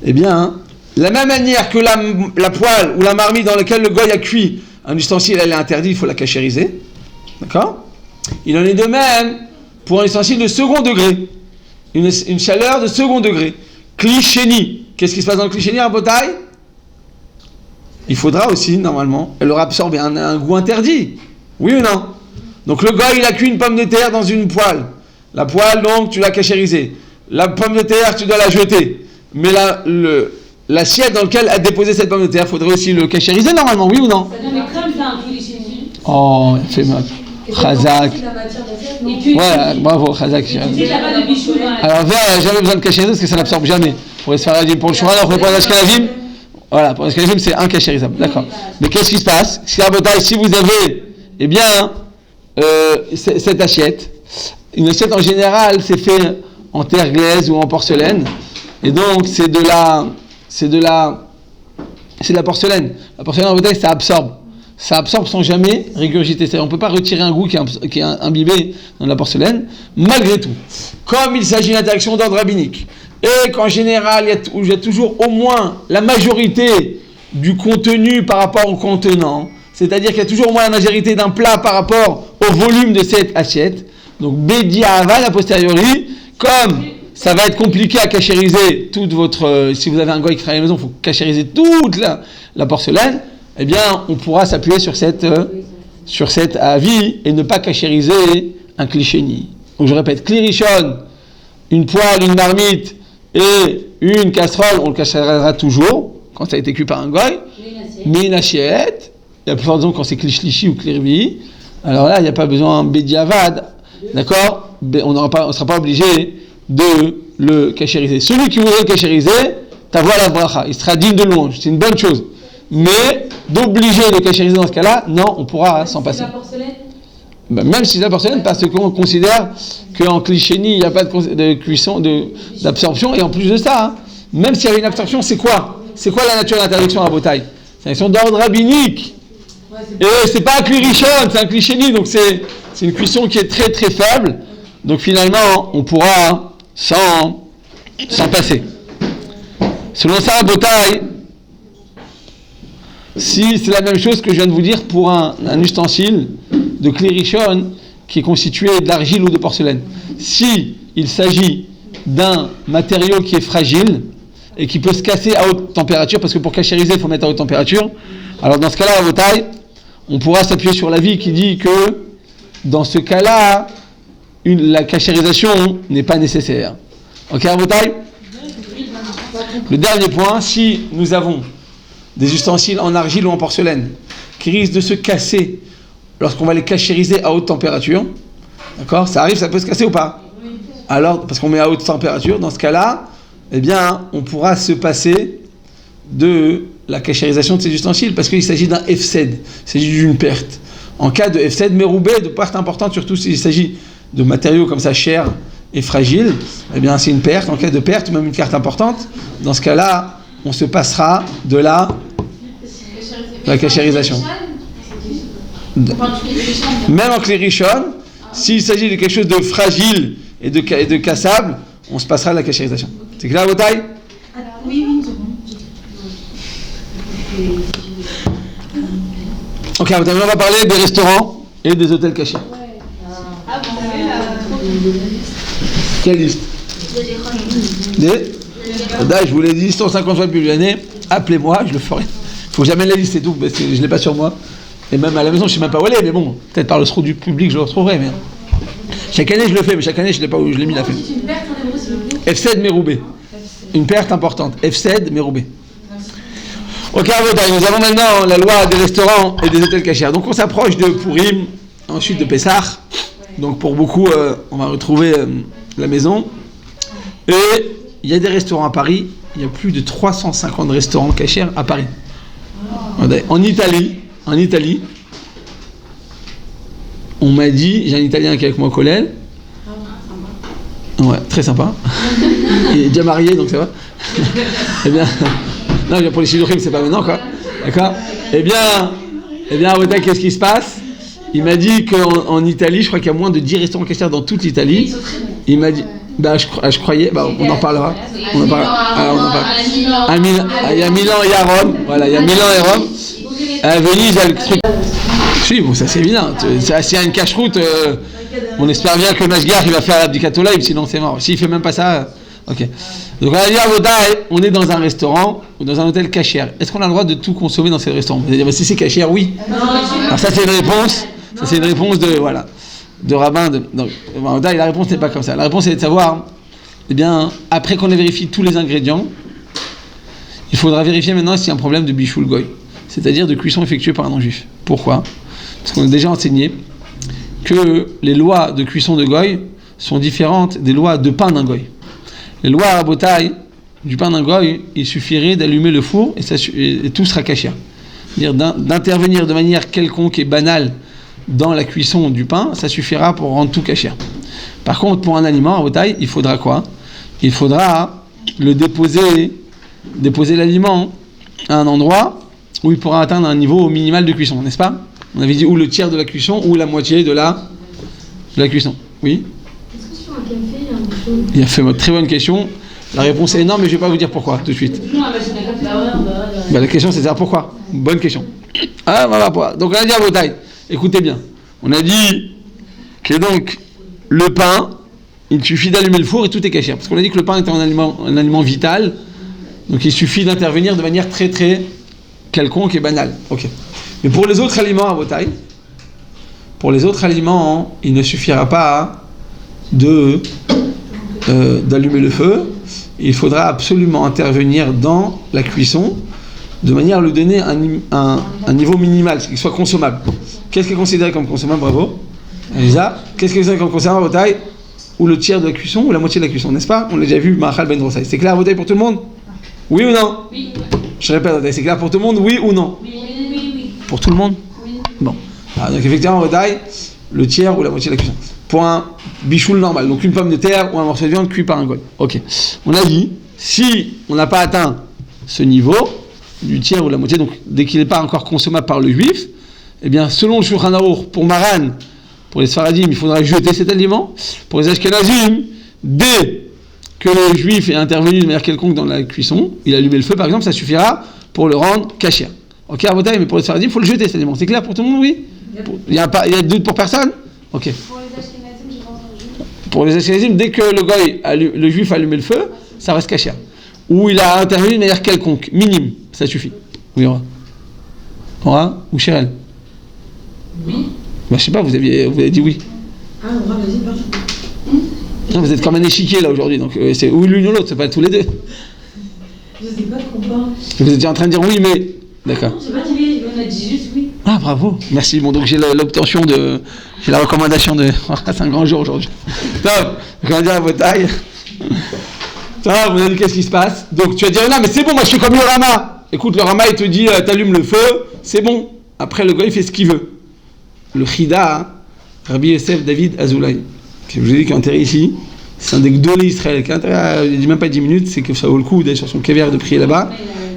S1: Eh bien, la même manière que la poêle ou la marmite dans laquelle le goy a cuit un ustensile, elle est interdite, il faut la cachériser. D'accord? Il en est de même pour un ustensile de second degré. Une chaleur de second degré. Clichénie. Qu'est-ce qui se passe dans le clichénie à Botaï? Il faudra aussi, normalement, elle aura absorbé un goût interdit. Oui ou non? Donc le goy, il a cuit une pomme de terre dans une poêle. La poêle, donc, tu l'as cachérisée. La pomme de terre, tu dois la jeter. Mais l'assiette dans laquelle a déposé cette pomme de terre, il faudrait aussi le cachériser normalement, oui ou non? Oh, il fait mal. Khazak. Ouais, bravo, Khazak. Alors, il n'y a jamais besoin de cachériser parce que ça n'absorbe jamais. Pour les Sfaradim, pour le Shouchan Aruch, pour les Ashkenazim, voilà, pour les Ashkenazim, c'est incachérisable. D'accord. Mais qu'est-ce qui se passe? Si vous avez, eh bien, cette assiette, une assiette en général, c'est fait en terre glaise ou en porcelaine. Et donc, c'est de la porcelaine. La porcelaine en bouteille, ça absorbe. Ça absorbe sans jamais régurgiter. C'est-à-dire, on ne peut pas retirer un goût qui est imbibé dans la porcelaine, malgré tout. Comme il s'agit d'une interaction d'ordre rabbinique, et qu'en général, il y a toujours au moins la majorité du contenu par rapport au contenant, c'est-à-dire qu'il y a toujours au moins la majorité d'un plat par rapport au volume de cette assiette. Donc, Bediaval, a posteriori, comme ça va être compliqué à cachériser toute votre... si vous avez un goy qui travaille à la maison, il faut cachériser toute la porcelaine. Eh bien, on pourra s'appuyer sur cet avis et ne pas cachériser un clichéni. Donc je répète, klirishon, une poêle, une marmite et une casserole, on le cachérera toujours quand ça a été cuit par un goy. Mais une assiette, il y a plus fort quand c'est klishlishi ou klirvi, alors là, il n'y a pas besoin bédiavad, d'accord? On ne sera pas obligé de le cachériser. Celui qui voudrait le cachériser, ta voix la bracha, il sera digne de louange, c'est une bonne chose. Mais d'obliger de cachériser dans ce cas-là, non, on pourra s'en passer. Même si c'est la porcelaine, parce qu'on considère qu'en clichénie, il n'y a pas de cuisson, d'absorption, et en plus de ça, même s'il y avait une absorption, c'est quoi? C'est quoi la nature de l'interdiction à Botaï? C'est une question d'ordre rabbinique. Et c'est pas un klirishon, c'est un clichénie, donc c'est une cuisson qui est très très faible. Donc finalement, on pourra sans passer. Selon ça, Botaï, si c'est la même chose que je viens de vous dire pour un ustensile de klirishon qui est constitué d'argile ou de porcelaine. Si il s'agit d'un matériau qui est fragile et qui peut se casser à haute température, parce que pour cachériser, il faut mettre à haute température, alors dans ce cas-là, à Botaï, on pourra s'appuyer sur l'avis qui dit que dans ce cas-là, la cachérisation n'est pas nécessaire. Ok, à Botaï? Le dernier point, si nous avons des ustensiles en argile ou en porcelaine qui risquent de se casser lorsqu'on va les cachériser à haute température, d'accord, ça arrive, ça peut se casser ou pas? Alors, parce qu'on met à haute température, dans ce cas-là, eh bien, on pourra se passer de la cachérisation de ces ustensiles, parce qu'il s'agit d'un hefsed, il s'agit d'une perte. En cas de hefsed, méroubé, de perte importante, surtout s'il s'agit de matériaux comme ça chers et fragiles, eh bien, c'est une perte. En cas de perte, même une carte importante, dans ce cas-là, on se passera de la cachérisation. Même en klirishon, s'il s'agit de quelque chose de fragile et de cassable, on se passera de la cachérisation. C'est clair, Botaï?
S2: Oui, oui.
S1: Ok, on va parler des restaurants et des hôtels cachés. Quelle liste? Je vous l'ai dit 150 fois depuis l'année, appelez-moi, je le ferai. Il faut que j'amène la liste, c'est tout, parce que je ne l'ai pas sur moi. Et même à la maison, je ne sais même pas où elle est, mais bon, peut-être par le trou du public, je le retrouverai. Mais... chaque année, je le fais, mais chaque année, je ne l'ai pas où je l'ai mis la feuille. F7 Méroubé. Une perte importante. F7 Méroubé. Ok, nous avons maintenant la loi des restaurants et des hôtels cachers. Donc on s'approche de Purim, ensuite de Pessah. Donc pour beaucoup, on va retrouver la maison. Et il y a des restaurants à Paris. Il y a plus de 350 restaurants cachers à Paris. En Italie, on m'a dit, j'ai un Italien qui est avec moi au collège. Ouais, très sympa. Il est déjà marié, donc ça va. Eh bien, non, pour les Shidurim, c'est pas maintenant, quoi. D'accord. Eh bien, qu'est-ce qui se passe? Il m'a dit qu'en Italie, je crois qu'il y a moins de 10 restaurants cachers dans toute l'Italie. Il m'a dit, je croyais, on en parlera. On en parlera. Il y a Milan et à Rome. Voilà, il y a Milan et Rome. À Venise, il y a le truc. Si, bon, ça c'est évident. S'il y a une cache-route, on espère bien que Mashgar il va faire l'abdicatolaïb, sinon c'est mort. S'il fait même pas ça, ok. Donc on va dire, on est dans un restaurant ou dans un hôtel cachère. Est-ce qu'on a le droit de tout consommer dans ces restaurants? Vous allez dire, si c'est cachère, oui. Alors ça c'est une réponse. Ça c'est une réponse de rabbin. Donc la réponse n'est pas comme ça. La réponse est de savoir, eh bien, après qu'on ait vérifié tous les ingrédients, il faudra vérifier maintenant s'il y a un problème de bichoul goy, c'est-à-dire de cuisson effectuée par un non-juif. Pourquoi? Parce qu'on a déjà enseigné que les lois de cuisson de goy sont différentes des lois de pain d'un goy. Les lois à Botaï du pain d'un goy, il suffirait d'allumer le four et tout sera caché. C'est-à-dire d'intervenir de manière quelconque et banale dans la cuisson du pain, ça suffira pour rendre tout caché. Par contre, pour un aliment à Botaï, il faudra quoi? Il faudra le déposer l'aliment à un endroit où il pourra atteindre un niveau minimal de cuisson, n'est-ce pas? On avait dit ou le tiers de la cuisson ou la moitié de la cuisson. Oui?
S4: Est-ce que sur un café, il y a un bouchon?
S1: Il a fait une très bonne question. La réponse est non, mais je ne vais pas vous dire pourquoi tout de suite. La question c'est ça, pourquoi? Bonne question. Ah, voilà pourquoi. Donc on a dit à vos tailles, écoutez bien. On a dit que donc le pain, il suffit d'allumer le four et tout est caché. Parce qu'on a dit que le pain est un aliment vital. Donc il suffit d'intervenir de manière très très quelconque et banale. Ok. Mais pour les autres aliments à vos tailles, il ne suffira pas d'allumer le feu. Il faudra absolument intervenir dans la cuisson de manière à lui donner un niveau minimal, qu'il soit consommable. Qu'est-ce qui est considéré comme consommable? Bravo. Elisa, qu'est-ce qui est considéré comme consommable à vos tailles? Ou le tiers de la cuisson ou la moitié de la cuisson, n'est-ce pas? On l'a déjà vu, Mahal Ben Rosaï. C'est clair à vos tailles pour tout le monde? Oui ou non?
S2: Oui.
S1: Je répète, c'est clair pour tout le monde? Oui ou non?
S2: Oui.
S1: Pour tout le monde?
S2: Oui.
S1: Bon. Alors, donc effectivement, vos tailles, le tiers ou la moitié de la cuisson. Pour un bichoul normal, donc une pomme de terre ou un morceau de viande cuit par un goy. Ok. On a dit, si on n'a pas atteint ce niveau, du tiers ou la moitié, donc dès qu'il n'est pas encore consommable par le juif, eh bien, selon le Shulchan Aruch, pour Maran, pour les Sfaradim, il faudra jeter cet aliment. Pour les Ashkenazim, dès que le juif est intervenu de manière quelconque dans la cuisson, il a allumé le feu par exemple, ça suffira pour le rendre kasher. Ok, Rabotai, mais pour le Sfaradim, il faut le jeter, c'est bon. C'est clair pour tout le monde, oui? Il y a de doute pour personne? Ok.
S2: Pour les Ashkenazim, j'ai pas entendu.
S1: Pour les Ashkenazim, dès que le juif a allumé le feu, ça reste kasher. Ou il a intervenu de manière quelconque, minime, ça suffit. Oui, Aura ou Chérel?
S3: Oui.
S1: Bah, je sais pas, vous avez dit oui.
S3: Ah, Aura, vas-y, parle.
S1: Non, vous êtes comme un échiquier là aujourd'hui, donc c'est ou l'une ou l'autre, c'est pas tous les deux.
S3: Je sais pas de quoi on parle.
S1: Vous êtes déjà en train de dire oui, mais. D'accord.
S3: J'ai pas dit oui, on a dit juste oui.
S1: Ah, bravo, merci. Bon, donc j'ai l'obtention de. J'ai la recommandation de. C'est un grand jour aujourd'hui. Top, donc on va dire à votre taille. Ça, vous avez dit qu'est-ce qui se passe? Donc tu vas dire non, mais c'est bon, moi je fais comme le Rama. Écoute, le Rama il te dit t'allumes le feu, c'est bon. Après le gars il fait ce qu'il veut. Le Chida, hein, Rabbi Yosef David Azoulay, que je vous ai dit qui est enterré ici, c'est un des Gdolé Israël, qui est enterré il dit même pas 10 minutes, c'est que ça vaut le coup d'aller sur son kever de prier là-bas.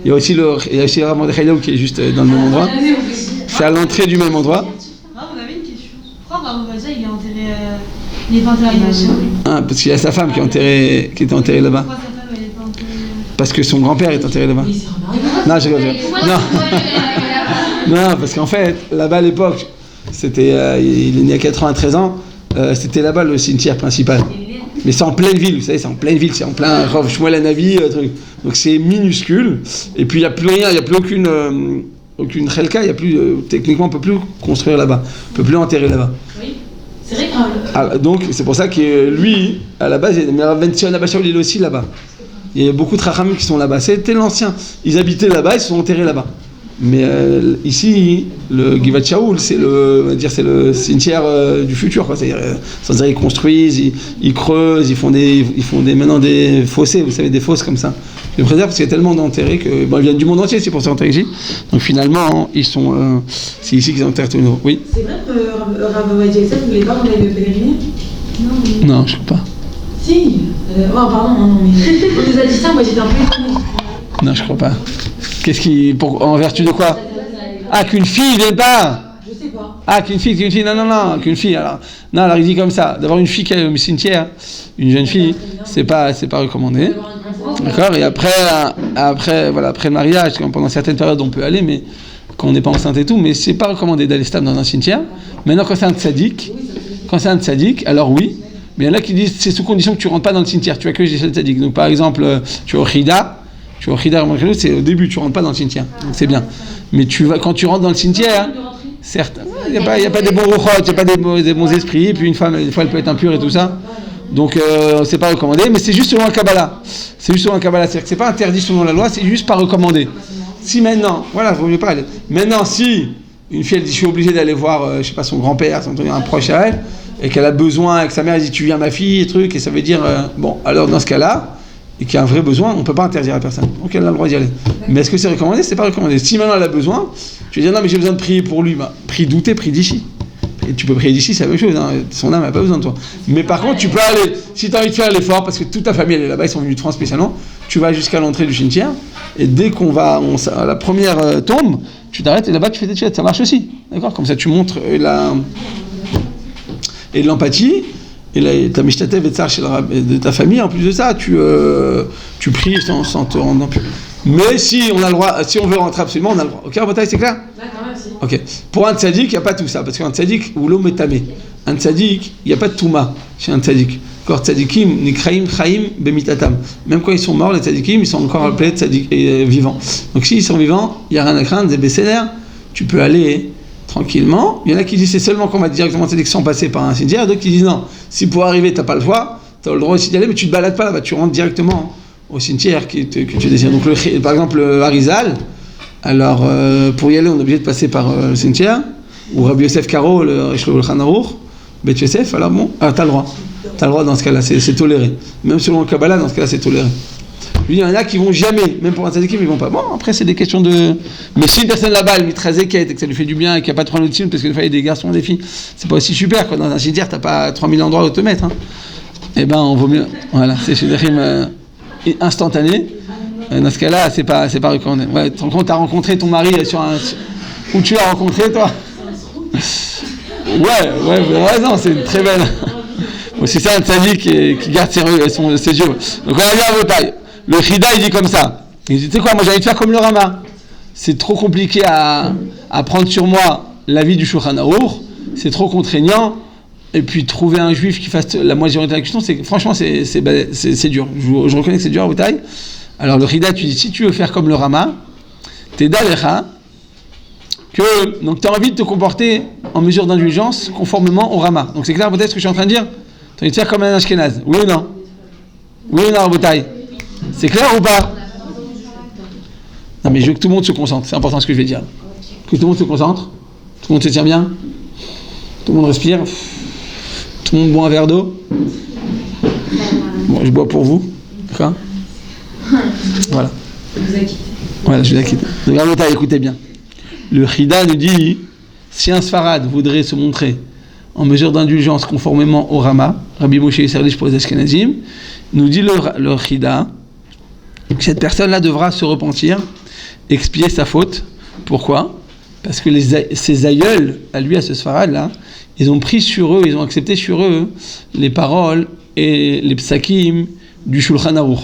S1: Il y a aussi le Rav Mordechai Laou qui est juste dans le même endroit. C'est à l'entrée du même endroit.
S2: Ah, on avait une question. Pourquoi Rav Mordechai il est enterré. Il est pas enterré à Yachar?
S1: Ah, parce qu'il y a sa femme qui était enterrée là-bas.
S2: Pourquoi sa femme elle est pas enterrée?
S1: Parce que son grand-père est enterré là-bas.
S3: Mais c'est remarquable.
S1: Non, je rigole. Non, parce qu'en fait, là-bas à l'époque, c'était, il est né à 93 ans, c'était là-bas le cimetière principal. Mais c'est en pleine ville, vous savez, c'est en pleine ville, c'est en plein Rav Shmuel Hanavi, truc. Donc c'est minuscule, et puis il n'y a plus rien, il n'y a plus aucune chelka, il y a plus, techniquement on ne peut plus construire là-bas, on ne peut plus enterrer là-bas.
S3: Oui. C'est vrai que.
S1: Ah, donc c'est pour ça que lui, à la base, mais Rav Benzion Abba-Shaul, il est aussi là-bas. Il y a beaucoup de Rachamim qui sont là-bas, c'était l'ancien. Ils habitaient là-bas, ils se sont enterrés là-bas. Mais ici, le Givat Shaul, c'est le cimetière du futur, quoi. C'est-à-dire, sans dire, ils construisent, ils creusent, ils font maintenant des fossés, vous savez, des fosses comme ça. Ils les préservent parce qu'il y a tellement d'enterrés que, ils viennent du monde entier, c'est pour s'enterrer ici. Donc finalement, c'est ici qu'ils enterrent tout le nouveau. Oui.
S3: C'est vrai que Rav Ovadia Yosef voulait pas qu'on aille le pèleriner?
S1: Non, je ne crois pas.
S3: Si. Oh, pardon, non, mais. On nous a dit ça, moi j'étais un peu étonnée.
S1: Non, je crois pas. En vertu de quoi? Ah, qu'une fille vienne pas.
S3: Je sais pas.
S1: Ah, qu'une fille, non, qu'une fille. Alors il dit comme ça. D'avoir une fille qui est au cimetière, une jeune fille, c'est pas recommandé. D'accord. Et après le mariage, pendant certaines périodes, on peut aller, mais quand on n'est pas enceinte et tout, mais c'est pas recommandé d'aller stable dans un cimetière. Maintenant, quand c'est un tzaddik, alors oui. Mais il y en a qui disent c'est sous condition que tu rentres pas dans le cimetière. Tu as que des tzaddik. Donc par exemple, tu es au Chida, c'est au début, tu rentres pas dans le cimetière. Donc c'est bien. Mais quand tu rentres dans le cimetière, certes, il n'y a pas des bons rochot, il n'y a pas des bons esprits, et puis une femme, des fois, elle peut être impure et tout ça. Donc c'est pas recommandé, mais c'est juste selon la Kabbalah. C'est-à-dire que c'est pas interdit selon la loi, c'est juste pas recommandé. Si maintenant, voilà, vaut mieux pas aller. Maintenant, si une fille, elle dit je suis obligée d'aller voir, je sais pas, son grand-père, un proche à elle, et qu'elle a besoin, et que sa mère elle dit tu viens ma fille, et ça veut dire, bon, alors dans ce cas-là, et qu'il y a un vrai besoin, on ne peut pas interdire à la personne. Donc elle a le droit d'y aller. Mais est-ce que c'est recommandé? C'est pas recommandé. Si maintenant elle a besoin, tu vas dire non mais j'ai besoin de prier pour lui. Bah, prie d'où t'es, prie d'ici. Et tu peux prier d'ici, c'est la même chose. Hein. Son âme n'a pas besoin de toi. Mais par contre, tu peux aller, si tu as envie de faire l'effort, parce que toute ta famille elle est là-bas, ils sont venus de France spécialement, tu vas jusqu'à l'entrée du cimetière, et dès qu'on va à la première tombe, tu t'arrêtes et là-bas tu fais tes tchètes. Ça marche aussi. D'accord? Comme ça tu montres et de l'empathie. Et là, ta mishtatev et de ta famille, en plus de ça, tu pries sans te rendre impur. Mais si on a le droit, si on veut rentrer absolument, on a le droit. Ok, Rabotai, c'est clair?
S3: D'accord, merci.
S1: Ok. Pour un tzaddik, il n'y a pas tout ça, parce qu'un tzaddik, ou l'homme est tamé. Un tzaddik, il n'y a pas de touma chez un tzaddik. Encore tzaddikim, nikraim, chaim, bemitatam. Même quand ils sont morts, les tzaddikim, ils sont encore appelés tzaddik vivants. Donc s'ils sont vivants, il n'y a rien à craindre, des bécénaires, tu peux aller tranquillement. Il y en a qui disent c'est seulement qu'on va directement tzaddik sans passer par un cimetière, d'autres qui disent non, si pour arriver t'as pas le choix, t'as le droit aussi d'y aller, mais tu te balades pas là-bas, tu rentres directement au cimetière que tu désires. Donc par exemple le Harizal, alors pour y aller on est obligé de passer par le cimetière, ou Rabbi Yosef Karo, le Rishon Aruch, Bet Yosef, alors bon, t'as le droit dans ce cas-là, c'est toléré. Même selon le Kabbalah, dans ce cas-là c'est toléré. Il y en a qui vont jamais, même pour un tzadikim, ils vont pas. Bon, après, c'est des questions de. Mais si une personne là-bas, elle met très équette et que ça lui fait du bien et qu'il n'y a pas de problème de parce que des fois, il y a des garçons, des filles, c'est pas aussi super, quoi. Dans un cimetière, t'as pas 3000 endroits où te mettre, hein. Eh ben, on vaut mieux. Voilà, c'est chez des rimes instantanées. Dans ce cas-là, c'est pas recommandé. Ouais, tu t'as rencontré ton mari sur un. Où tu l'as rencontré, toi? Ouais, vous avez raison, c'est une très belle. C'est ça un tzaddik qui garde ses yeux. Donc on va dire à vos tailles. Le Chida il dit comme ça. Il dit, tu sais quoi, moi j'ai envie de faire comme le Rama. C'est trop compliqué à prendre sur moi la vie du Shulchan Aruch. C'est trop contraignant. Et puis trouver un juif qui fasse la majorité de la question, franchement c'est dur. Je reconnais que c'est dur à vos tailles. Alors le Chida, tu dis, si tu veux faire comme le Rama, t'es d'Alecha, donc tu as envie de te comporter en mesure d'indulgence conformément au Rama. Donc c'est clair peut-être ce que je suis en train de dire. Tu as envie de faire comme un Ashkenaz. Oui ou non? Oui ou non, Rabotai? C'est clair ou pas? Non mais je veux que tout le monde se concentre. C'est important ce que je vais dire. Que tout le monde se concentre. Tout le monde se tient bien. Tout le monde respire. Tout le monde boit un verre d'eau. Bon, je bois pour vous. D'accord? Voilà. Voilà, je vous acquitte. Donc Rabotai, écoutez bien. Le Chida nous dit, si un Sfarad voudrait se montrer en mesure d'indulgence conformément au Rama, Rabbi Moshe Yisraelish pour les Ashkenazim, nous dit le Chida, que cette personne-là devra se repentir, expier sa faute. Pourquoi? Parce que ses aïeuls, à lui, à ce Sfarad-là, ils ont pris sur eux, ils ont accepté sur eux les paroles et les psakim du Shulchan Aruch.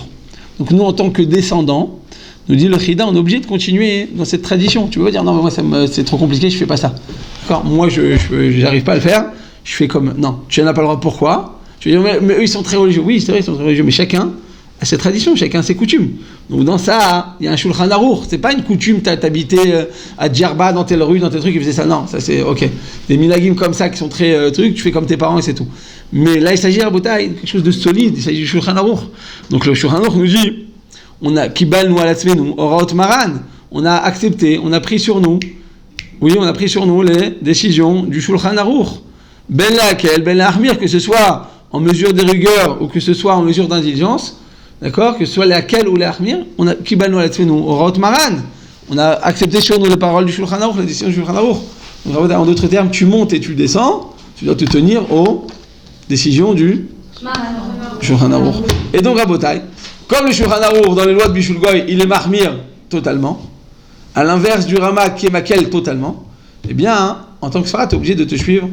S1: Donc nous, en tant que descendants, nous dit le Chida, on est obligé de continuer dans cette tradition. Tu peux pas dire non, mais moi c'est trop compliqué, je fais pas ça. D'accord? Moi je j'arrive pas à le faire, je fais comme non, tu n'en as pas le droit. Pourquoi? Tu veux dire mais eux ils sont très religieux. Oui, c'est vrai, ils sont très religieux, mais chacun a ses traditions, chacun a ses coutumes. Donc dans ça, il y a un Shulchan Aruch. C'est pas une coutume, t'habitais à Djerba dans telle rue, dans tel truc, ils faisaient ça. Non, ça c'est ok. Des minagim comme ça qui sont très trucs, tu fais comme tes parents et c'est tout. Mais là il s'agit à Botaï, quelque chose de solide, il s'agit du Shulchan Aruch. Donc le Shulchan Aruch nous dit, on a Kibal nous à la Tzvenu, Oraot Maran, on a accepté, on a pris sur nous, oui, on a pris sur nous les décisions du Shulchan Aruch. Ben laquelle, ben la Ahmir, que ce soit en mesure de rigueur ou que ce soit en mesure d'indulgence, d'accord, que ce soit laquelle ou la Ahmir, on a Kibal nous à la Tzvenu, Oraot Maran, on a accepté sur nous les paroles du Shulchan Aruch, les décisions du Shulchan Aruch. Donc en d'autres termes, tu montes et tu descends, tu dois te tenir aux décisions du Shulchan Aruch. Et donc Rabotai, comme le Shulchan Aruch dans les lois de Bishul Goy, il est mahmir totalement, à l'inverse du Rama qui est maquel totalement, eh bien, en tant que Sfarad, tu es obligé de te suivre,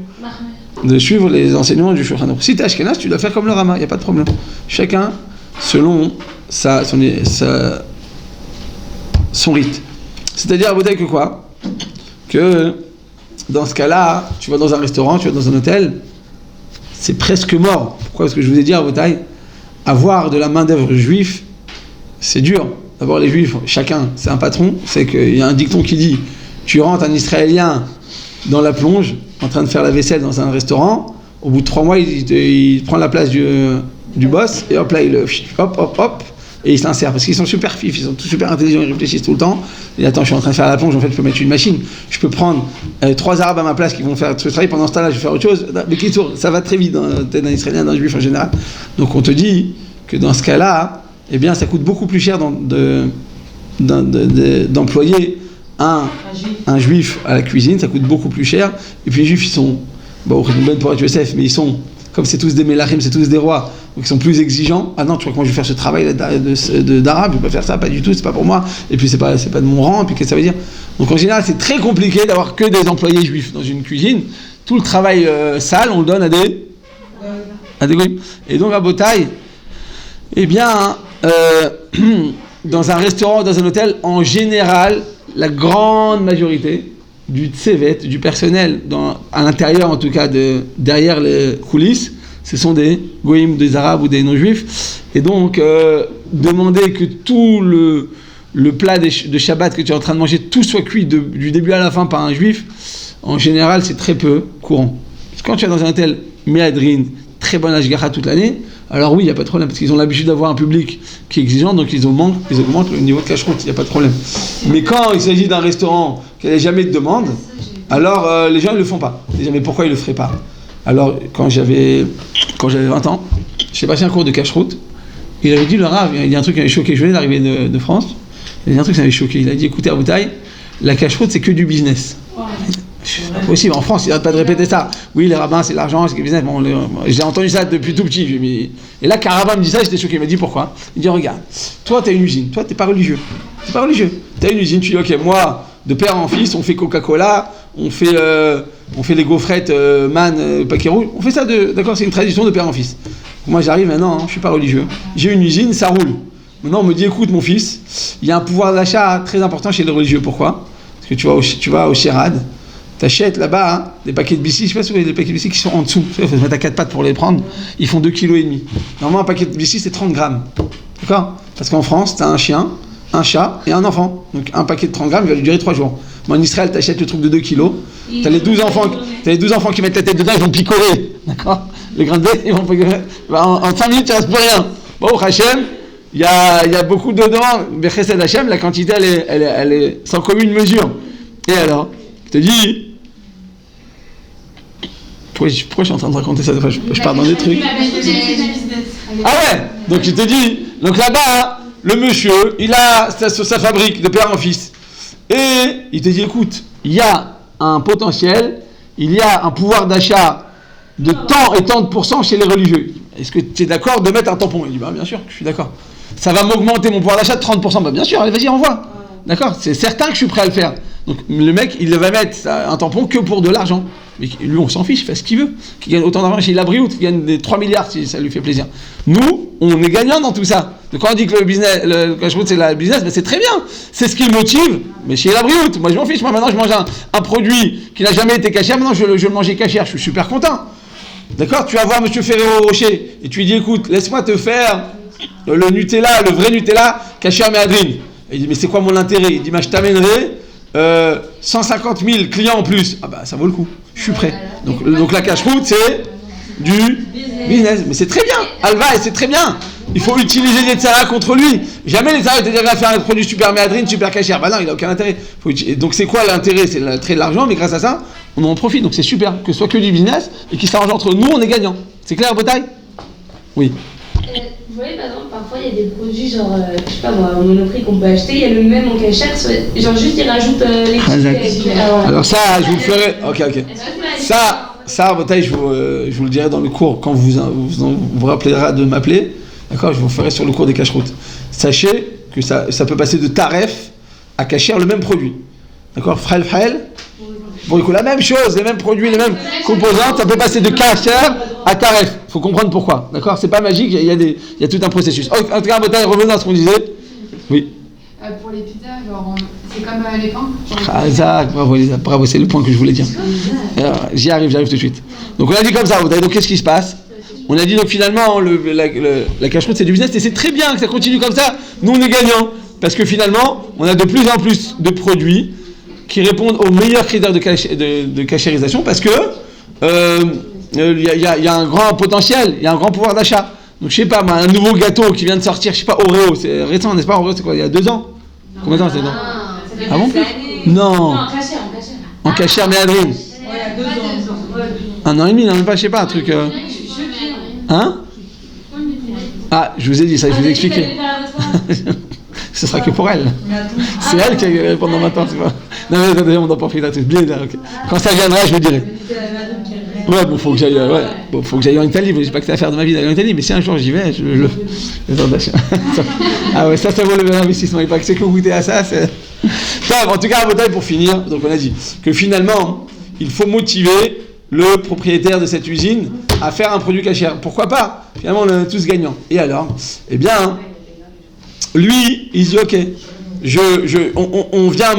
S1: de suivre les enseignements du Shulchan Aruch. Si tu es Ashkenaz, tu dois faire comme le Rama, il n'y a pas de problème. Chacun selon son rite. C'est-à-dire, à Botaï, que quoi? Que dans ce cas-là, tu vas dans un restaurant, tu vas dans un hôtel, c'est presque mort. Pourquoi? Parce que je vous ai dit à Botaï, avoir de la main-d'œuvre juif, c'est dur. D'abord, les juifs, chacun, c'est un patron. C'est qu'il y a un dicton qui dit, tu rentres un Israélien dans la plonge, en train de faire la vaisselle dans un restaurant, au bout de 3 mois, il prend la place du boss, et hop là, hop, et il s'insère. Parce qu'ils sont super fifs, ils sont tous super intelligents, ils réfléchissent tout le temps. Et attends, je suis en train de faire la plonge, en fait, je peux mettre une machine. Je peux prendre 3 Arabes à ma place qui vont faire ce travail. Pendant ce temps-là, je vais faire autre chose. Mais qui tourne, ça va très vite dans la tête d'un Israélien, d'un juif en général. Donc on te dit que dans ce cas-là, eh bien, ça coûte beaucoup plus cher d'employer un juif à la cuisine, ça coûte beaucoup plus cher. Et puis les juifs, ils sont, bon, pour être Yosef, mais ils sont, comme c'est tous des Melachim, c'est tous des rois, donc ils sont plus exigeants. Ah non, tu crois que moi je vais faire ce travail d'arabe, je vais pas faire ça, pas du tout, c'est pas pour moi. Et puis c'est pas de mon rang, et puis qu'est-ce que ça veut dire? Donc en général, c'est très compliqué d'avoir que des employés juifs dans une cuisine. Tout le travail sale, on le donne à des goyim. Et donc à Botaï, eh bien, dans un restaurant, dans un hôtel, en général, la grande majorité du tsevet, du personnel, à l'intérieur en tout cas, derrière les coulisses, ce sont des goïms, des arabes ou des non-juifs. Et donc, demander que tout le plat de Shabbat que tu es en train de manger, tout soit cuit du début à la fin par un juif, en général, c'est très peu courant. Parce que quand tu es dans un hôtel Méadrine, très bon ashgacha toute l'année, alors oui, il n'y a pas de problème, parce qu'ils ont l'habitude d'avoir un public qui est exigeant, donc ils augmentent le niveau de cacheroute, il n'y a pas de problème. Mais quand il s'agit d'un restaurant qui n'a jamais de demande, alors les gens ne le font pas. Déjà, mais pourquoi ils ne le feraient pas? Alors, quand j'avais 20 ans, j'ai passé un cours de cacheroute, il avait dit, le Rav, il y a un truc qui m'avait choqué, je venais d'arriver de France, il y a un truc qui m'avait choqué, il a dit, écoutez, à Botaï, la cacheroute, c'est que du business. C'est pas possible, en France, il n'arrête pas de répéter ça. Oui, les rabbins, c'est l'argent, c'est le business. Bon, j'ai entendu ça depuis tout petit. Et là, quand un rabbin me dit ça, j'étais choqué. Il m'a dit pourquoi? Il dit, regarde, toi, tu as une usine. Toi, tu n'es pas religieux. Tu n'es pas religieux. Tu as une usine, tu dis, ok, moi, de père en fils, on fait Coca-Cola, on fait on fait les gaufrettes man, paquet rouge, on fait ça d'accord, c'est une tradition de père en fils. Moi j'arrive maintenant, je suis pas religieux, j'ai une usine, ça roule. Maintenant on me dit écoute mon fils, il y a un pouvoir d'achat très important chez les religieux, pourquoi? Parce que tu vas au Chérad, t'achètes là-bas des paquets de biscuits, je sais pas si vous voyez des paquets de biscuits qui sont en dessous, il faut se mettre à 4 pattes pour les prendre, ils font 2,5 kg. Normalement un paquet de biscuits c'est 30 grammes, d'accord? Parce qu'en France t'as un chien, un chat et un enfant, donc un paquet de 30 grammes il va lui durer 3 jours. Moi en Israël t'achètes le truc de 2 kilos, t'as les 12 enfants qui mettent la tête dedans, ils vont picorer, d'accord? Les grains de blé, ils vont picorer, en 5 minutes il reste plus rien. Bon, Hachem, il y a beaucoup dedans, Bechesed Hachem, la quantité elle est sans commune mesure. Et alors, je te dis, pourquoi je suis en train de raconter ça? Je pars dans des trucs. Ah ouais, donc je te dis, donc là-bas, le monsieur, il a sa fabrique de père en fils. Et il te dit, écoute, il y a un potentiel, il y a un pouvoir d'achat de tant et tant de pourcents chez les religieux. Est-ce que tu es d'accord de mettre un tampon? Il dit, bah bien sûr, je suis d'accord. Ça va m'augmenter mon pouvoir d'achat de 30%. Bah bien sûr, allez, vas-y, envoie. D'accord? C'est certain que je suis prêt à le faire. Donc le mec, il va mettre un tampon que pour de l'argent. Mais lui, on s'en fiche, il fait ce qu'il veut. Qu'il gagne autant d'argent chez Labriout, qu'il gagne des 3 milliards si ça lui fait plaisir. Nous, on est gagnants dans tout ça. Donc quand on dit que le business, le cash-route, c'est le business, ben c'est très bien. C'est ce qui me motive. Mais chez Labriout, moi je m'en fiche. Moi maintenant, je mange un produit qui n'a jamais été caché. Maintenant, je le mangeais caché. Je suis super content. D'accord? Tu vas voir M. Ferrero Rocher et tu lui dis, écoute, laisse-moi te faire le Nutella, le vrai Nutella, caché à Méadrine. Il dit, mais c'est quoi mon intérêt? Il dit, je t'amènerai 150 000 clients en plus. Ah bah ça vaut le coup, je suis prêt. Donc la cash-route c'est du business. Mais c'est très bien, Alva, et c'est très bien. Il faut utiliser les tzara contre lui. Jamais les tzara te disent, va faire un produit super méadrine, super cachère. Bah non, il n'a aucun intérêt. Donc c'est quoi l'intérêt? C'est l'intérêt de l'argent, mais grâce à ça, on en profite. Donc c'est super, que ce soit que du business et qu'il s'arrange entre nous, on est gagnant. C'est clair, Botaï? Oui.
S2: Vous voyez, par exemple, parfois il y a des produits genre, je sais pas moi, au Monoprix qu'on peut acheter, il y a le même en cachère, genre juste ils rajoutent les petits.
S1: Alors ça, je vous le ferai. Ok. Ça, Botaï, je vous le dirai dans le cours quand vous rappellerez de m'appeler. D'accord, je vous ferai sur le cours des cache-routes. Sachez que ça peut passer de taref à cachère le même produit. D'accord, frel. Bon, écoute, la même chose, les mêmes produits, les mêmes composantes, ça peut passer de cachère à taref. Il faut comprendre pourquoi. D'accord, c'est pas magique, il y a tout un processus. En tout cas, Botaï, revenons à ce qu'on disait. Oui.
S5: Pour les pizzas, genre, c'est comme les pains.
S1: Ah, ça, bravo, c'est le point que je voulais dire. Alors, j'y arrive tout de suite. Donc on a dit comme ça, Botaï, donc qu'est-ce qui se passe? On a dit donc finalement la cache-route c'est du business et c'est très bien que ça continue comme ça. Nous on est gagnants parce que finalement on a de plus en plus de produits qui répondent aux meilleurs critères de cachérisation parce que y a un grand potentiel, il y a un grand pouvoir d'achat. Donc je sais pas, un nouveau gâteau qui vient de sortir, je sais pas, Oreo, c'est récent n'est-ce pas? Oreo c'est quoi? Il y a 2 ans? Combien de temps c'est? Ah bon? Non. En cachère méadrine.
S3: Ouais, il y a 2 ans.
S1: 1 an et demi, non même pas, je sais pas, un truc. Hein? Ah, je vous ai dit ça, je vous ai expliqué. Ce sera que pour elle. C'est elle qui a répondu maintenant, c'est pas. Non mais attendez, on doit pas faire bien, ok. Quand ça viendra, je vous dirai. Ouais, bon, faut que j'aille en Italie, mais j'ai pas que ça à faire de ma vie d'aller en Italie, mais si un jour j'y vais, je le. Ah ouais, ça vaut le bon investissement, il n'y a pas que c'est que vous goûtez à ça, c'est. En tout cas, pour finir, donc on a dit que finalement, il faut motiver le propriétaire de cette usine à faire un produit cachère. Pourquoi pas? Finalement, on est tous gagnants. Et alors? Eh bien, lui, il se dit, ok, on vient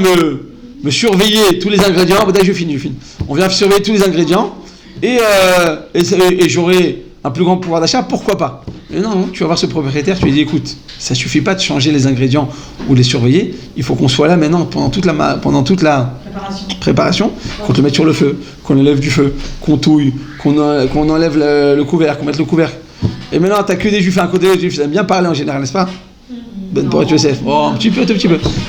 S1: me surveiller tous les ingrédients. Je finis. On vient surveiller tous les ingrédients et j'aurai un plus grand pouvoir d'achat. Pourquoi pas? Mais non, tu vas voir ce propriétaire, tu lui dis, écoute, ça suffit pas de changer les ingrédients ou les surveiller. Il faut qu'on soit là maintenant pendant toute la préparation, qu'on te mette sur le feu, qu'on enlève du feu, qu'on touille, qu'on enlève le couvercle, qu'on mette le couvercle. Et maintenant, t'as que des juifs à un côté, les juifs, ils aiment bien parler en général, n'est-ce pas? Ben pour Yosef. Oh, un petit peu.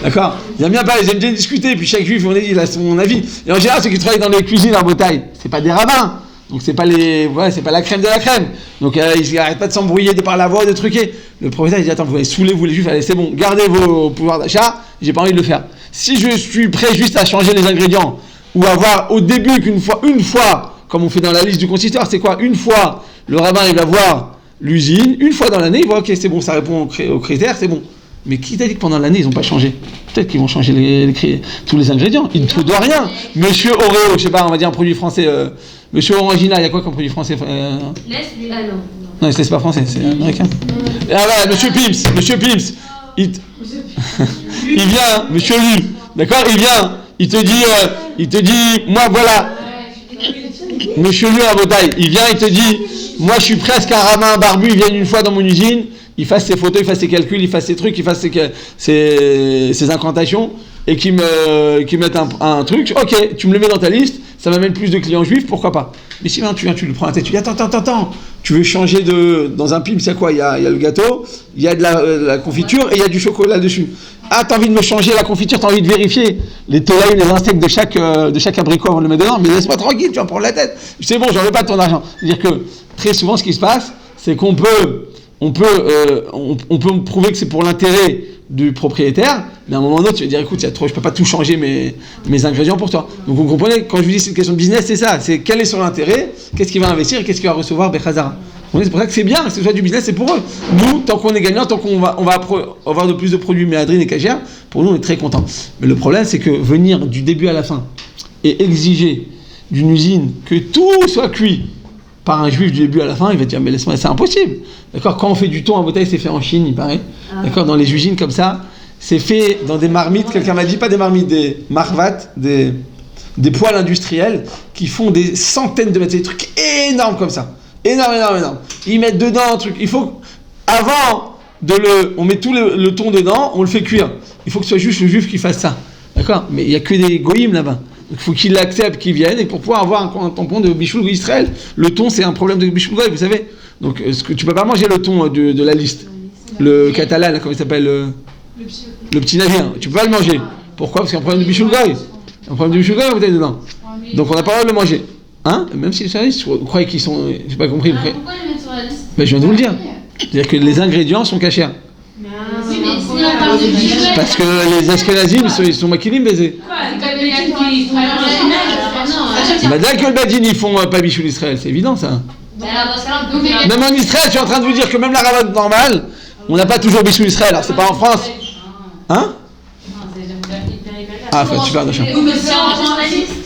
S1: D'accord? Ils aiment bien parler, ils aiment bien discuter, puis chaque juif, on a dit, il a son avis. Et en général, ceux qui travaillent dans les cuisines en Bretagne, c'est pas des rabbins. Donc c'est pas la crème de la crème. Donc ils n'arrêtent pas de s'embrouiller, de par la voix, de truquer. Le propriétaire il dit attends, vous allez saouler vous les juifs, allez c'est bon, gardez vos pouvoirs d'achat, j'ai pas envie de le faire. Si je suis prêt juste à changer les ingrédients, ou avoir au début une fois, comme on fait dans la liste du consistoire, c'est quoi? Une fois, le rabbin il va voir l'usine, une fois dans l'année, il voit ok c'est bon, ça répond aux critères, c'est bon. Mais qui t'a dit que pendant l'année, ils n'ont pas changé? Peut-être qu'ils vont changer tous les ingrédients. Il ne te doit rien. Monsieur Oreo, je sais pas, on va dire un produit français. Monsieur Orangina, il y a quoi comme produit français?
S2: Laisse, ah non.
S1: Non, c'est pas français, c'est américain. Ah voilà, Monsieur Pimps. Il vient, Monsieur Lu, d'accord? Il te dit, moi voilà. Monsieur Lu à Botaï, il vient, il te dit, moi je suis presque un rabbin barbu, il vient une fois dans mon usine, il fasse ses photos, il fasse ses calculs, il fasse ses trucs, il fasse ses incantations, et qui mette un truc, ok, tu me le mets dans ta liste, ça m'amène plus de clients juifs, pourquoi pas? Mais si tu viens, tu le prends à la tête, tu dis attends, tu veux changer dans un pim, c'est quoi? Il y a le gâteau, il y a de la confiture et il y a du chocolat dessus. Ah, t'as envie de me changer la confiture, t'as envie de vérifier les tolaïs, les insectes de chaque abricot avant de le mettre dedans, mais laisse-moi tranquille, tu vas prendre la tête. C'est bon, j'en veux pas de ton argent. C'est-à-dire que très souvent, ce qui se passe, c'est qu'on peut prouver que c'est pour l'intérêt du propriétaire, mais à un moment donné, tu vas dire écoute, il y a trop, je peux pas tout changer mes ingrédients pour toi. Donc vous comprenez, quand je vous dis c'est une question de business, c'est ça, c'est quel est son intérêt, qu'est-ce qu'il va investir et qu'est-ce qu'il va recevoir Bechazara. C'est pour ça que c'est bien, que ce soit du business, c'est pour eux. Nous, tant qu'on est gagnant, tant qu'on va avoir de plus de produits méadrines et cachères, pour nous, on est très contents. Mais le problème, c'est que venir du début à la fin et exiger d'une usine que tout soit cuit par un juif du début à la fin, il va dire mais laisse-moi, c'est impossible. D'accord, quand on fait du thon en bouteille, c'est fait en Chine, il paraît. D'accord, dans les usines comme ça, c'est fait dans des marmites, quelqu'un m'a dit, pas des marmites, des marvates, des poêles industriels qui font des centaines de mètres, des trucs énormes comme ça. Énorme. Ils mettent dedans un truc. Il faut, on met tout le thon dedans, on le fait cuire. Il faut que ce soit juste le juif qui fasse ça. D'accord? Mais il n'y a que des goïms là-bas. Donc il faut qu'ils l'acceptent, qu'ils viennent, et pour pouvoir avoir un tampon de Bichoul Israël. Le thon, c'est un problème de Bichoul Goï, vous savez. Donc tu peux pas manger le thon de la liste. Le catalan, là, comment il s'appelle le petit navire. Tu peux pas le manger. Pourquoi? Parce qu'il y a un problème de Bichoul Goï. Un problème de Bichoul Goï, vous êtes dedans. Donc on n'a pas le droit de le manger. Hein? Même si les sur la liste, vous croyez qu'ils sont. J'ai pas compris.
S2: Pourquoi les mettre sur la liste?
S1: Ben, je viens de vous le dire. C'est-à-dire que les ingrédients sont cachés.
S2: Oui, mais si on parle de Bichoul.
S1: Parce que les Ashkenazim, ils sont maquilim baisés.
S5: C'est comme les gâteaux qui
S1: Bah là que le Badin, ils font pas Bichoul Israël, c'est évident ça. Même en Israël, tu es en train de vous dire que même la rabbin normale, on n'a pas toujours Bichoul Israël. Alors c'est pas en France. Hein? Ah, super, d'accord.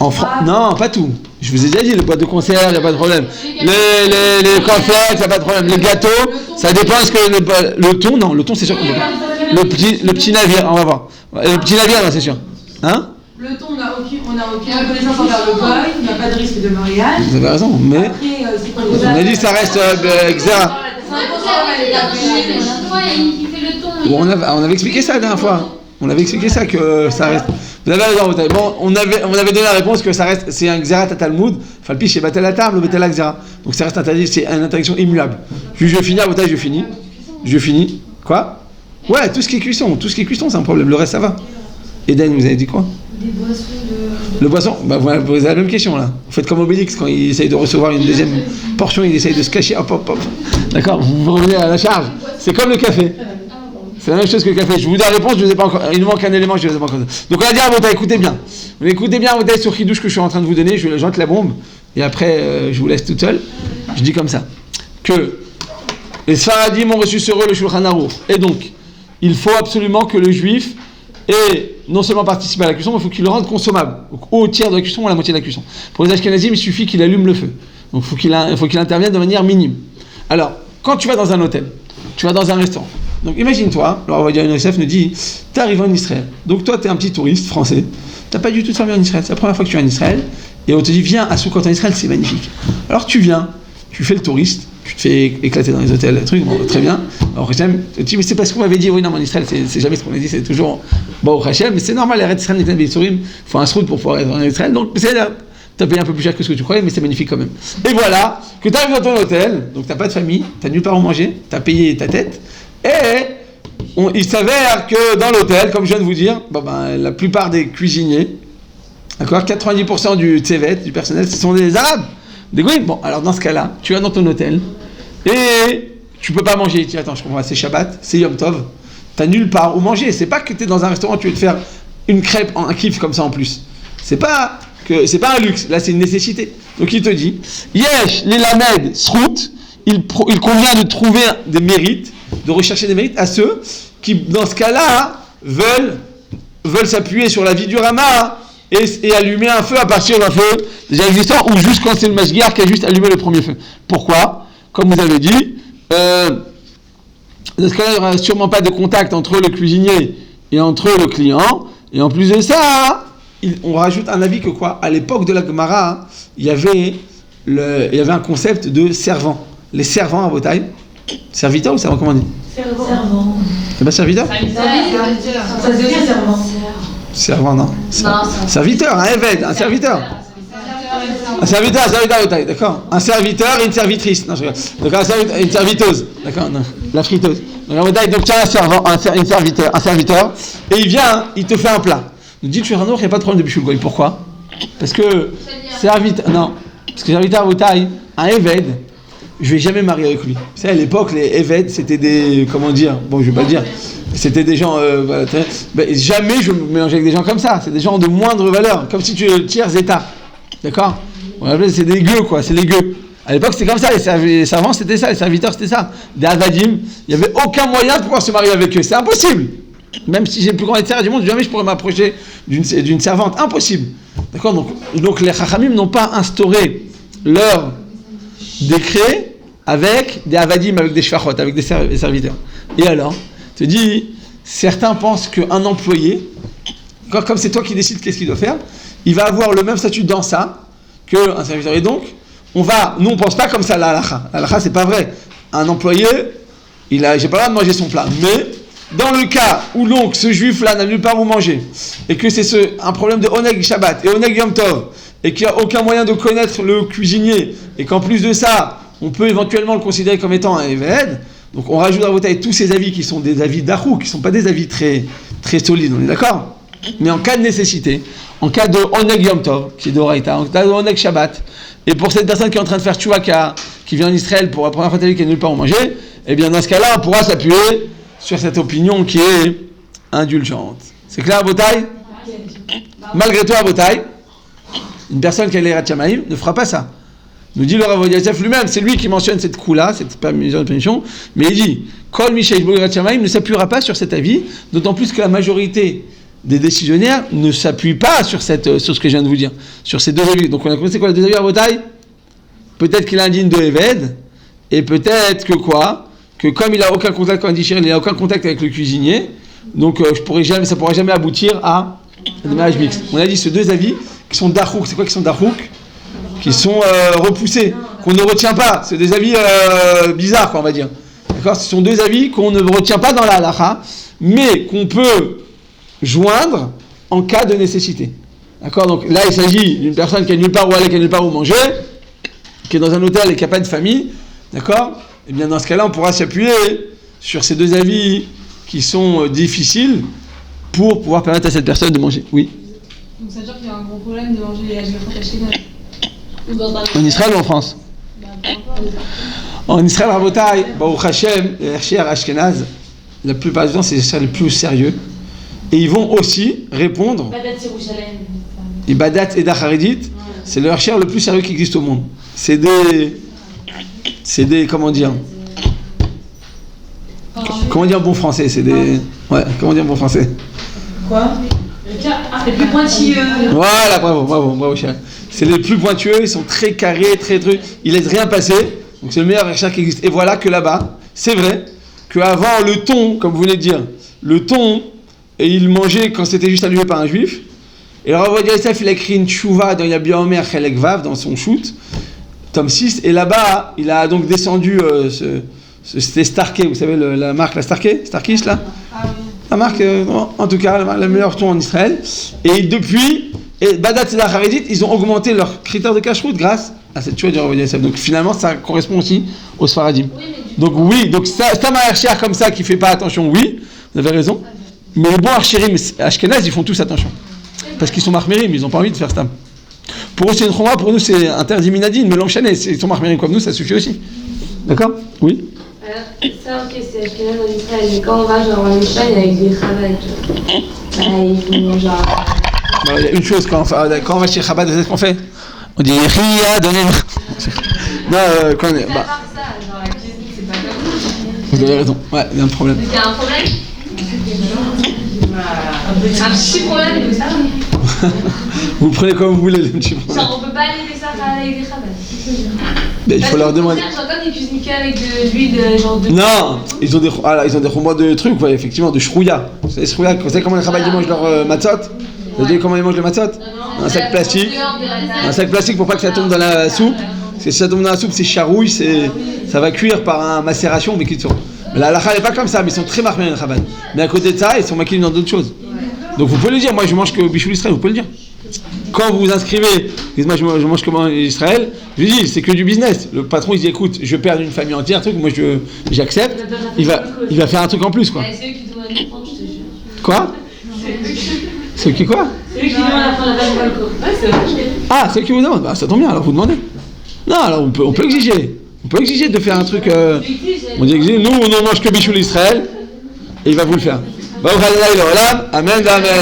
S1: En France, non, pas tout. Je vous ai déjà dit, les boîtes de conserve, il n'y a pas de problème. Les cornflakes, il n'y a pas de problème. Les gâteaux, ça dépend. Est-ce que le thon, non, le thon, c'est sûr qu'on peut pas. Le petit navire, on va voir. Le petit navire, là, c'est sûr. Hein?
S3: Le thon, on n'a aucune connaissance envers le goy, il n'y a pas de risque de mariage.
S1: Vous avez raison, mais.
S3: Après, c'est quoi
S1: On a dit ça reste Xéra. On avait expliqué ça la dernière fois. On avait expliqué ça que ça reste. Vous avez raison, bon, on avait donné la réponse que ça reste, c'est un Xérat à Talmud, Falpi chez Batel Atam, le Batel Xéra. Donc ça reste interdit, c'est une interdiction immuable. Je finis, à Botaï, je finis. Quoi? Ouais, tout ce qui est cuisson, c'est un problème. Le reste, ça va. Eden, vous avez dit quoi?
S4: Des boissons
S1: Le boisson, bah vous avez la même question là. Vous faites comme Obélix quand il essaye de recevoir une deuxième portion, il essaye de se cacher, hop. D'accord? Vous revenez à la charge. C'est comme le café. C'est la même chose que le café. Je vous donne la réponse, je ne vous ai pas encore. Il nous manque un élément, je ne vous ai pas encore. Donc on va dire à Botaï, écoutez bien. Vous écoutez bien à Botaï sur Kidouche que je suis en train de vous donner, je jante la bombe, et après je vous laisse toute seule. Je dis comme ça. Que les Sfaradim ont reçu sur eux le Shulchan Aruch. Et donc, il faut absolument que le juif ait non seulement participé à la cuisson, mais il faut qu'il le rende consommable. Donc au tiers de la cuisson ou à la moitié de la cuisson. Pour les Ashkenazim, il suffit qu'il allume le feu. Donc il faut qu'il intervienne de manière minime. Alors, quand tu vas dans un hôtel, tu vas dans un restaurant. Donc imagine-toi, alors on va dire une OSF nous dit, t'es arrivé en Israël, donc toi t'es un petit touriste français, t'as pas du tout de famille en Israël, c'est la première fois que tu es en Israël, et on te dit viens à Soukot en Israël, c'est magnifique. Alors tu viens, tu fais le touriste, tu te fais éclater dans les hôtels, truc, bon, très bien. Alors Hachem, tu dis mais c'est parce qu'on m'avait dit, oui non mais en Israël c'est jamais ce qu'on a dit, c'est toujours bon Hachem, mais c'est normal, les Eretz Israël, les Bétourim, faut un sroud pour pouvoir être en Israël, donc c'est là. T'as payé un peu plus cher que ce que tu croyais, mais c'est magnifique quand même. Et voilà, que t'arrives dans ton hôtel, donc t'as pas de famille, t'as nulle part où manger, t'as payé ta tête, et il s'avère que dans l'hôtel, comme je viens de vous dire, la plupart des cuisiniers, d'accord, 90% du tsevet, du personnel, ce sont des Arabes, des Goïms. Bon, alors dans ce cas-là, tu vas dans ton hôtel, et tu peux pas manger. Tu dis, attends, je comprends, c'est Shabbat, c'est Yom Tov, t'as nulle part où manger. C'est pas que t'es dans un restaurant, tu veux te faire une crêpe, un kiff comme ça en plus. C'est pas un luxe, là c'est une nécessité. Donc il te dit, Yesh, les Lamed, Srout, il convient de trouver des mérites, de rechercher des mérites à ceux qui, dans ce cas-là, veulent s'appuyer sur la vie du Rama et allumer un feu à partir d'un feu déjà existant, ou juste quand c'est le Mashgiach qui a juste allumé le premier feu. Pourquoi ? Comme vous avez dit, dans ce cas-là, il n'y aura sûrement pas de contact entre le cuisinier et entre le client. Et en plus de ça, on rajoute un avis que quoi ? À l'époque de la Gemara, il y avait un concept de servant. Les servants à Botaï. Serviteur ou servant, comment on dit ?
S3: Servant.
S1: C'est pas serviteur ?
S3: Ça se dit aussi servant.
S1: Servant, non. Serviteur, un évêque, un serviteur. Un serviteur à Botaï, d'accord. Un serviteur et une servitrice. Non, je regarde. Donc une serviteuse, d'accord. Non, la friteuse. Donc à Botaï, donc tu as un serviteur, et il vient, il te fait un plat. Nous dit le Shulchan Aruch, il n'y a pas de problème de Bishul Goy. Pourquoi ? Parce que serviteur à Botaï, un évêque, je vais jamais marier avec lui. Vous savez, à l'époque, les évêques, c'était des, comment dire, bon, je vais pas le dire, c'était des gens, jamais je me mélangeais avec des gens comme ça. C'est des gens de moindre valeur, comme si tu es le tiers état, d'accord ? C'est des gueux, quoi, c'est les gueux. À l'époque, c'était comme ça, les servants, c'était ça, les serviteurs, c'était ça. Des avadim, il n'y avait aucun moyen de pouvoir se marier avec eux, c'est impossible. Même si j'ai le plus grand éther du monde, jamais je pourrais m'approcher d'une servante, impossible. D'accord ? Donc les Chachamim n'ont pas instauré leur décret avec des avadim, avec des shvachot, avec des serviteurs. Et alors, te dis, certains pensent qu'un employé, comme c'est toi qui décides qu'est-ce qu'il doit faire, il va avoir le même statut dans ça qu'un serviteur. Et donc, nous on pense pas comme ça la halakha. La halakha, c'est pas vrai. Un employé, j'ai pas le droit de manger son plat. Mais, dans le cas où donc ce juif-là n'a nulle part où manger, et que c'est un problème de Oneg Shabbat et Oneg Yom Tov, et qu'il n'y a aucun moyen de connaître le cuisinier, et qu'en plus de ça, on peut éventuellement le considérer comme étant un Eved, donc on rajoute à Botaï tous ces avis qui sont des avis d'Achou, qui ne sont pas des avis très, très solides, on est d'accord ? Mais en cas de nécessité, en cas de Oneg Yom Tov, qui est d'Oraïta, en cas de Oneg Shabbat, et pour cette personne qui est en train de faire Tchouaka, qui vient en Israël pour la première fois de sa vie, qui n'a nulle part où manger, eh bien dans ce cas-là, on pourra s'appuyer sur cette opinion qui est indulgente. C'est clair à Botaï ? Malgré tout à Botaï, une personne qui a l'Eirat Shamaïm ne fera pas ça. Nous dit le Rav Ovadia Yosef lui-même, c'est lui qui mentionne cette coup-là, cette mesure de punition, mais il dit Kol Mishaïch Bo Eirat Shamaïm ne s'appuiera pas sur cet avis, d'autant plus que la majorité des décisionnaires ne s'appuient pas sur ce que je viens de vous dire, sur ces deux avis. Donc on a compris c'est quoi les deux avis à Botaï ? Peut-être qu'il est indigne de Eved, et peut-être que quoi ? Que comme il n'a aucun contact, quand il n'a aucun contact avec le cuisinier, donc ça ne pourra jamais aboutir à des mariages mixtes. On a dit ces deux avis qui sont dachouk. C'est quoi qui sont dachouk ? Qui sont repoussés, qu'on ne retient pas. C'est des avis bizarres, quoi, on va dire. D'accord ? Ce sont deux avis qu'on ne retient pas dans la halakha, mais qu'on peut joindre en cas de nécessité. D'accord ? Donc là, il s'agit d'une personne qui a nulle part où aller, qui a nulle part où manger, qui est dans un hôtel et qui n'a pas de famille. D'accord ? Eh bien, dans ce cas-là, on pourra s'appuyer sur ces deux avis qui sont difficiles pour pouvoir permettre à cette personne de manger. Oui.
S4: Donc ça veut dire qu'il y a un gros problème de manger les hachis ashkénazes.
S1: En Israël ou en France ? En Israël, Rabotai, Baruch Hashem, les hachis ashkénazes, la plupart du temps, c'est les plus sérieux. Et ils vont aussi répondre.
S2: Badat Yerushalem.
S1: Et Badat et Dacharidit, c'est le hachir le plus sérieux qui existe au monde. C'est des, comment dire bon français, comment dire bon français.
S3: Quoi ? C'est plus pointilleux.
S1: Voilà, bravo, chérie. C'est les plus pointueux, ils sont très carrés, très trucs, ils laissent rien passer, donc c'est le meilleur hachir qui existe. Et voilà que là-bas, c'est vrai, qu'avant le thon, comme vous venez de dire, le thon, et il mangeait quand c'était juste allumé par un juif, et le Rav Ovadia Yosef, il a écrit une tchouva dans Yabia Omer Chelek Vav, dans son shoot, tome 6, et là-bas, il a donc descendu c'était Starkey, vous savez la marque, la Starkish là.
S4: Ah oui.
S1: La marque, en tout cas, la meilleure thon en Israël. Et depuis, Badat et Dacharidit, ils ont augmenté leurs critères de cacheroute grâce à cette tchouva du Rav Ovadia Yosef. Donc finalement, ça correspond aussi aux Sfaradim. Donc c'est un archer comme ça qui fait pas attention, oui, vous avez raison. Mais les bons archirim ashkénazes, ils font tous attention. Parce qu'ils sont marmérim, ils n'ont pas envie de faire ça. Pour eux, c'est une choma, pour nous, c'est interdit minadine, mais l'enchaîner, ils sont marmérim comme nous, ça suffit aussi. D'accord ? Oui ?
S2: Ça, ok, c'est ashkénaze en Israël, mais quand on va genre en Espagne avec des Chabad, ils font genre.
S1: Il y a une chose, quand on va chez Chabad, vous savez ce qu'on fait ? On dit Ria, donnez-moi. Non, quand on est.
S5: À part ça, genre la cuisine, c'est pas comme ça.
S1: Vous avez raison, ouais, il y a un problème.
S2: Il y a un problème ? Un petit problème de ça.
S1: Vous le prenez comme vous voulez, les petits problèmes.
S2: Genre, on peut pas aller Pessah avec des khabas.
S1: Mais il faut leur demander.
S2: Genre, comme ils cuisinent qu'avec de l'huile, genre de.
S1: Non, ils ont des romans de trucs, ouais, effectivement, de shrouya. Vous savez, shrouya, vous savez comment les Chabad ils mangent leur matzot? Vous savez comment ils mangent le matzot? Un sac plastique. Un sac plastique pour pas que ça tombe dans la soupe. Parce que si ça tombe dans la soupe, c'est charouille, ça va cuire par un macération, mais qu'ils sont. Mais la halakha n'est pas comme ça, mais ils sont très marqués les Chabad. Mais à côté de ça, ils sont maquillés dans d'autres choses. Donc vous pouvez le dire, moi je mange que Bichoul Israël, vous pouvez le dire. Quand vous vous inscrivez, dites-moi je mange comme Israël, je lui dis c'est que du business. Le patron il dit écoute, je perds une famille entière, truc, moi j'accepte. Il va faire un truc en plus quoi.
S2: C'est eux qui doivent nous prendre, je te jure.
S1: Quoi? C'est eux qui quoi?
S2: C'est eux qui demandent à prendre la vache balcon. Ouais, c'est vrai.
S1: Ah, c'est eux qui vous demandent. Bah ça tombe bien, alors vous demandez. Non, alors on peut exiger. On peut exiger de faire un truc. On dit exiger, nous on ne mange que Bichoul Israël et il va vous le faire. Amen, amen.